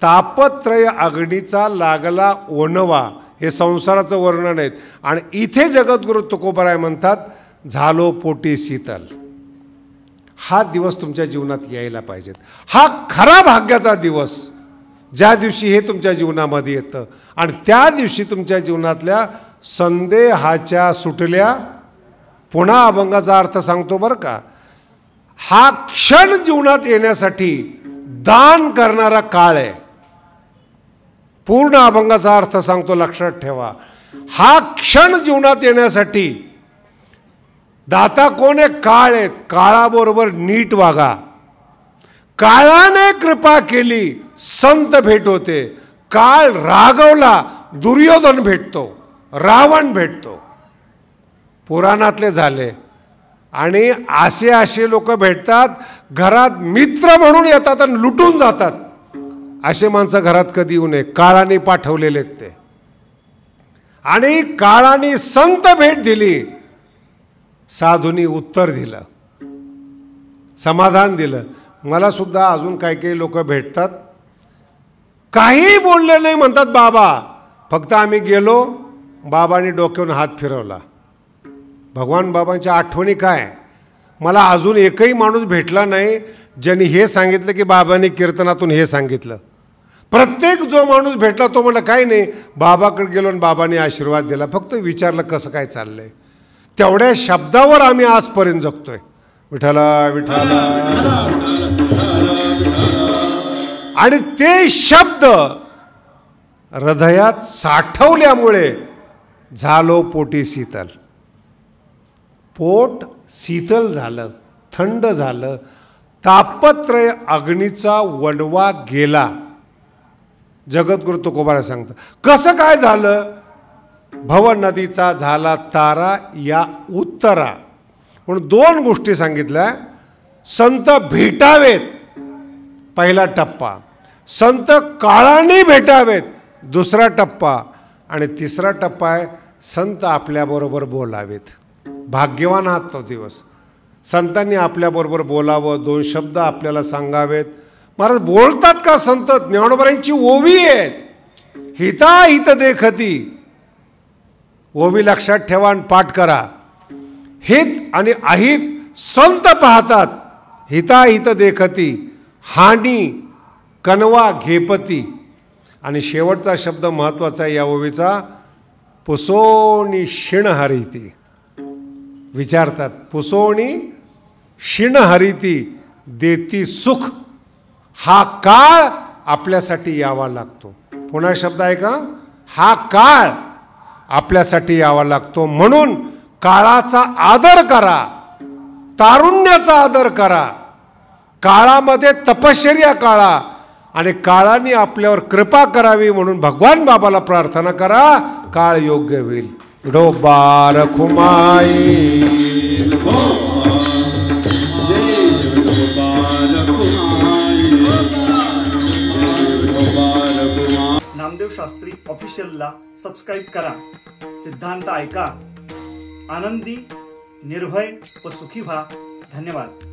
तापत्रय अग्नीचा लागला ओनवा, हे संसाराचं वर्णन आहेत. आणि इथे जगद्गुरु तुकोबाराय म्हणतात, झालो पोटी शीतल. हा दिवस तुमच्या जीवनात यायला पाहिजेत. हा खरा भाग्याचा दिवस. ज्या दिवशी हे तुमच्या जीवनामध्ये येतं आणि त्या दिवशी तुमच्या जीवनातल्या संदेहाच्या सुटल्या. पुन्हा अभंगाचा अर्थ सांगतो बरं का. हा क्षण जीवनात येण्यासाठी दान करणारा काळ आहे. पूर्ण अभंगाचा अर्थ सांगतो, लक्षात ठेवा. हा क्षण जीवनात येण्यासाठी दाता कोण आहे? काळ आहे. काळाबरोबर नीट वागा. काळाने कृपा केली, संत भेट होते. काळ रागवला, दुर्योधन भेटतो, रावण भेटतो. पुराणातले झाले. आणि असे लोक भेटतात, घरात मित्र म्हणून येतात आणि लुटून जातात. असे माणसं घरात कधी येऊ नये. काळाने पाठवलेले ते. आणि काळाने संत भेट दिली, साधूंनी उत्तर दिलं, समाधान दिलं. मला सुद्धा अजून काही लोक भेटतात, काही बोलले नाही, म्हणतात बाबा. फक्त आम्ही गेलो, बाबांनी डोक्यावरून हात फिरवला. भगवान बाबांच्या आठवणी काय? मला अजून एकही माणूस भेटला नाही ज्यांनी हे सांगितलं की बाबांनी कीर्तनातून हे सांगितलं. प्रत्येक जो माणूस भेटला तो म्हणला काही नाही, बाबाकडे गेलो आणि बाबांनी आशीर्वाद दिला. फक्त विचारलं कसं काय चाललंय. तेवढ्या शब्दावर आम्ही आजपर्यंत जगतोय. विठ्ठला विठ्ठला. आणि ते शब्द हृदयात साठवल्यामुळे झालो पोटी शीतल. पोट शीतल झालं, थंड झालं. तापत्रय अग्नीचा वणवा गेला. जगद्गुरु तुकोबा सांगतं. कसं काय झालं? भव नदीचा झाला तारा या उत्तरा. म्हणून दोन गोष्टी सांगितल्या. संत भेटावेत, पहिला टप्पा. संत काळाने भेटावेत, दुसरा टप्पा. आणि तिसरा टप्पा आहे संत आपल्याबरोबर बोलावेत. भाग्यवान आहात तो दिवस. संतांनी आपल्याबरोबर बोलावं, दोन शब्द आपल्याला सांगावेत. महाराज बोलतात का संत? ज्ञानोबांची ओवी आहे, हिता हित देखती. ओवी लक्षात ठेवा आणि पाठ करा. हित आणि अहित संत पाहतात. हिता हित देखती, हानी कनवा घेपती. आणि शेवटचा शब्द महत्त्वाचा आहे या ओवीचा, पुसोणी शिण हरिती. विचारतात, पुसोणी शिण हरिती देती सुख. हा काळ आपल्यासाठी यावा लागतो. पुन्हा शब्द आहे का? हा काळ आपल्यासाठी यावा लागतो. म्हणून काळाचा आदर करा, तारुण्याचा आदर करा. काळामध्ये तपश्चर्या काळा आणि काळाने आपल्यावर कृपा करावी म्हणून भगवान बाबाला प्रार्थना करा. काळ योग्य होईल. डोबा रखुमाई. नामदेव शास्त्री ऑफिशियलला सबस्क्राईब करा. सिद्धांत ऐका. आनंदी, निर्भय व सुखी व्हा. धन्यवाद.